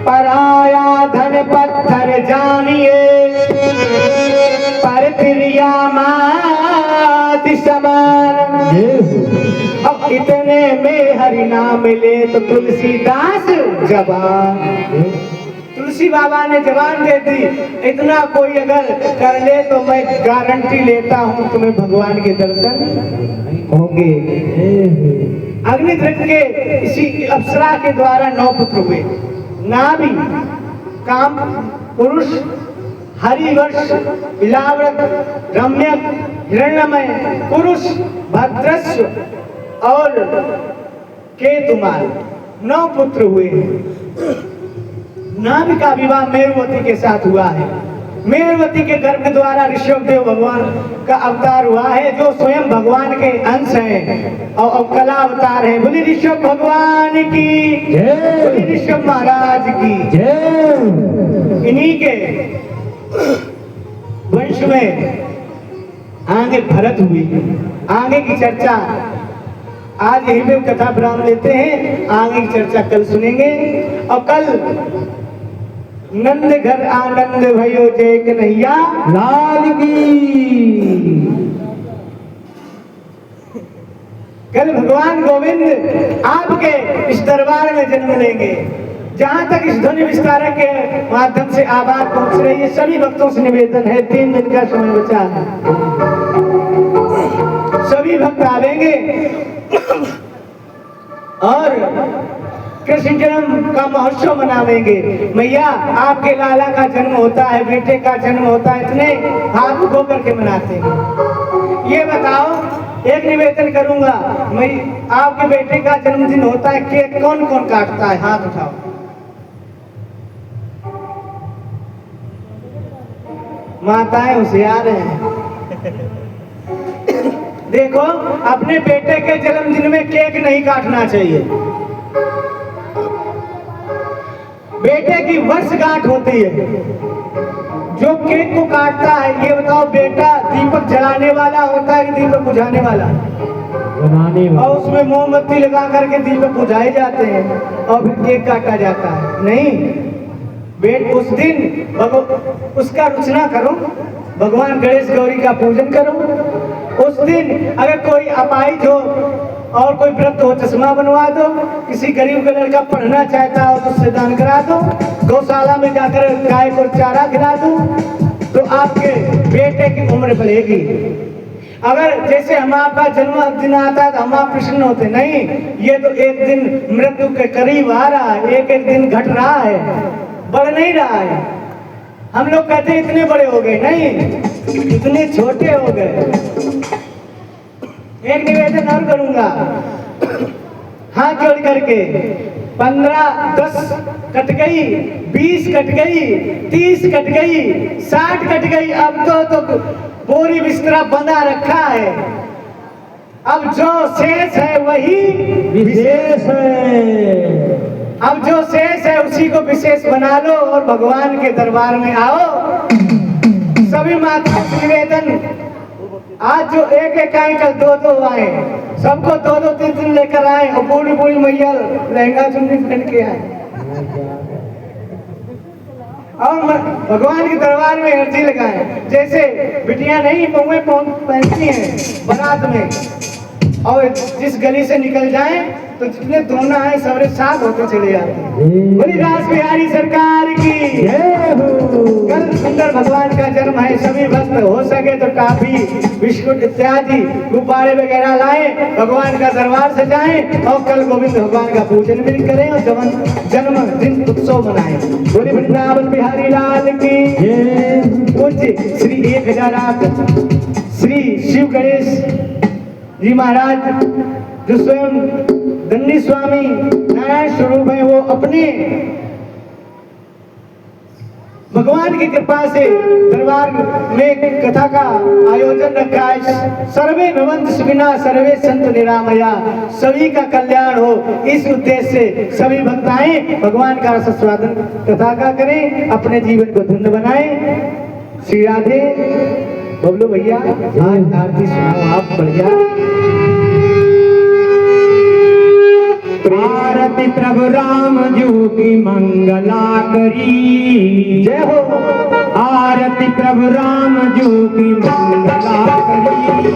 पराया धन पत्थर जानिए, पर क्रिया मात समान। अब इतने में हरि नाम ले तो तुलसीदास जवान। तुलसी बाबा ने जवान दे दी, इतना कोई अगर कर ले तो मैं गारंटी लेता हूँ तुम्हें भगवान के दर्शन होंगे। अग्निध्र के इसी अप्सरा के द्वारा 9 पुत्र हुए। नाभि, काम, पुरुष, हरिवर्ष, इलाव्रत, रम्यक, हिरण्यमय, पुरुष, भद्रस्व और केतुमाल 9 पुत्र हुए। नाभि का विवाह मेरुवती के साथ हुआ है। मेरुवती के गर्भ द्वारा ऋषभदेव भगवान का अवतार हुआ है, जो स्वयं भगवान के अंश हैं और कला अवतार है। बोली ऋषभ भगवान की जय। बोली ऋषभ महाराज की जय। इन्हीं के वंश में आगे भरत हुई। आगे की चर्चा आज यहीं पे कथा विराम लेते हैं, आगे की चर्चा कल सुनेंगे। और कल नंद घर आनंद भयो जय कन्हैया लाल की। कल भगवान गोविंद आपके इस दरबार में जन्म लेंगे। जहाँ तक इस ध्वनि विस्तारक के माध्यम से आवाज पहुंच रही है, सभी भक्तों से निवेदन है, 3 दिन का समय बचा है, सभी भक्त आवेंगे और कृष्ण जन्म का महोत्सव मनावेंगे। मैया आपके लाला का जन्म होता है, बेटे का जन्म होता है, इतने हाथ धो करके मनाते हैं। ये बताओ, एक निवेदन करूंगा, मैं आपके बेटे का जन्मदिन होता है, केक कौन कौन काटता है? हाथ उठाओ। माताएं होशियार हैं। देखो, अपने बेटे के जन्मदिन में केक नहीं काटना चाहिए। बेटे की वर्षगांठ होती है, जो केक को काटता है, ये बताओ बेटा दीपक जलाने वाला होता है कि दीपक बुझाने वाला? और उसमें मोमबत्ती लगा करके दीपक बुझाए जाते हैं और फिर केक काटा जाता है। नहीं, उस दिन उसका रुचना करो, भगवान गणेश गौरी का पूजन करो। उस दिन अगर कोई अपाहिज हो और कोई वृद्ध हो, चश्मा बनवा दो। किसी गरीब का लड़का पढ़ना चाहता हो तो उससे दान करा दो। गौशाला में जाकर गाय को चारा खिला दो, तो आपके बेटे की उम्र बढ़ेगी। अगर जैसे हम आपका जन्मदिन आता है तो हम आप प्रसन्न होते, नहीं, ये तो एक दिन मृत्यु के करीब आ रहा है, एक एक दिन घट रहा है, बढ़ नहीं रहा है। हम लोग कहते हैं इतने बड़े हो गए, नहीं, इतने छोटे हो गए। एक निवेदन और करूंगा, हाथ जोड़ करके 15, 10 कट गई, 20 कट गई, 30 कट गई, 60 कट गई। अब तो बोरी बिस्तरा बंधा रखा है। अब जो शेष है वही विशेष है। अब जो शेष है उसी को विशेष बना लो और भगवान के दरबार में आओ। सभी माताओं से निवेदन, आज जो एक आए कल दो आए, सबको 2-2, 3-3 लेकर आए और बूढ़ी बूढ़ी मैया लहंगा चुन्नी पहन के आए और भगवान के दरबार में अर्जी लगाए। जैसे बिटियां नहीं महुए पहनती हैं बारात में, और जिस गली से निकल जाए तो जितने दोना है सबरे साथ होते चले जाते हैं। बोली रास बिहारी सरकार की जय हो। कल सुंदर भगवान का जन्म है। सभी भक्त हो सके तो टॉफी, बिस्कुट इत्यादि गुब्बारे वगैरह लाएं, भगवान का दरबार सजाएं और कल गोविंद भगवान का पूजन भी करें और जन्मदिन उत्सव मनाएं। बोली वृंदावन बिहारी लाल की जय। पूज्य श्री 1008 श्री शिव गणेश जी महाराज जो स्वयं दंडी स्वामी नारायण स्वरूप है, वो अपने भगवान की कृपा से दरबार में कथा का आयोजन रखा है। सर्वे भवन्तु सुखिनः सर्वे सन्तु निरामया, सभी का कल्याण हो, इस उद्देश्य से सभी भक्त आए, भगवान का रसास्वादन कथा का करें, अपने जीवन को धन्य बनाएं। श्री राधे। बबलू भैया आज आरती सुनाओ आप बढ़िया। आरती प्रभु राम जू की मंगला करी। जय हो। आरती प्रभु राम जू की मंगला करी।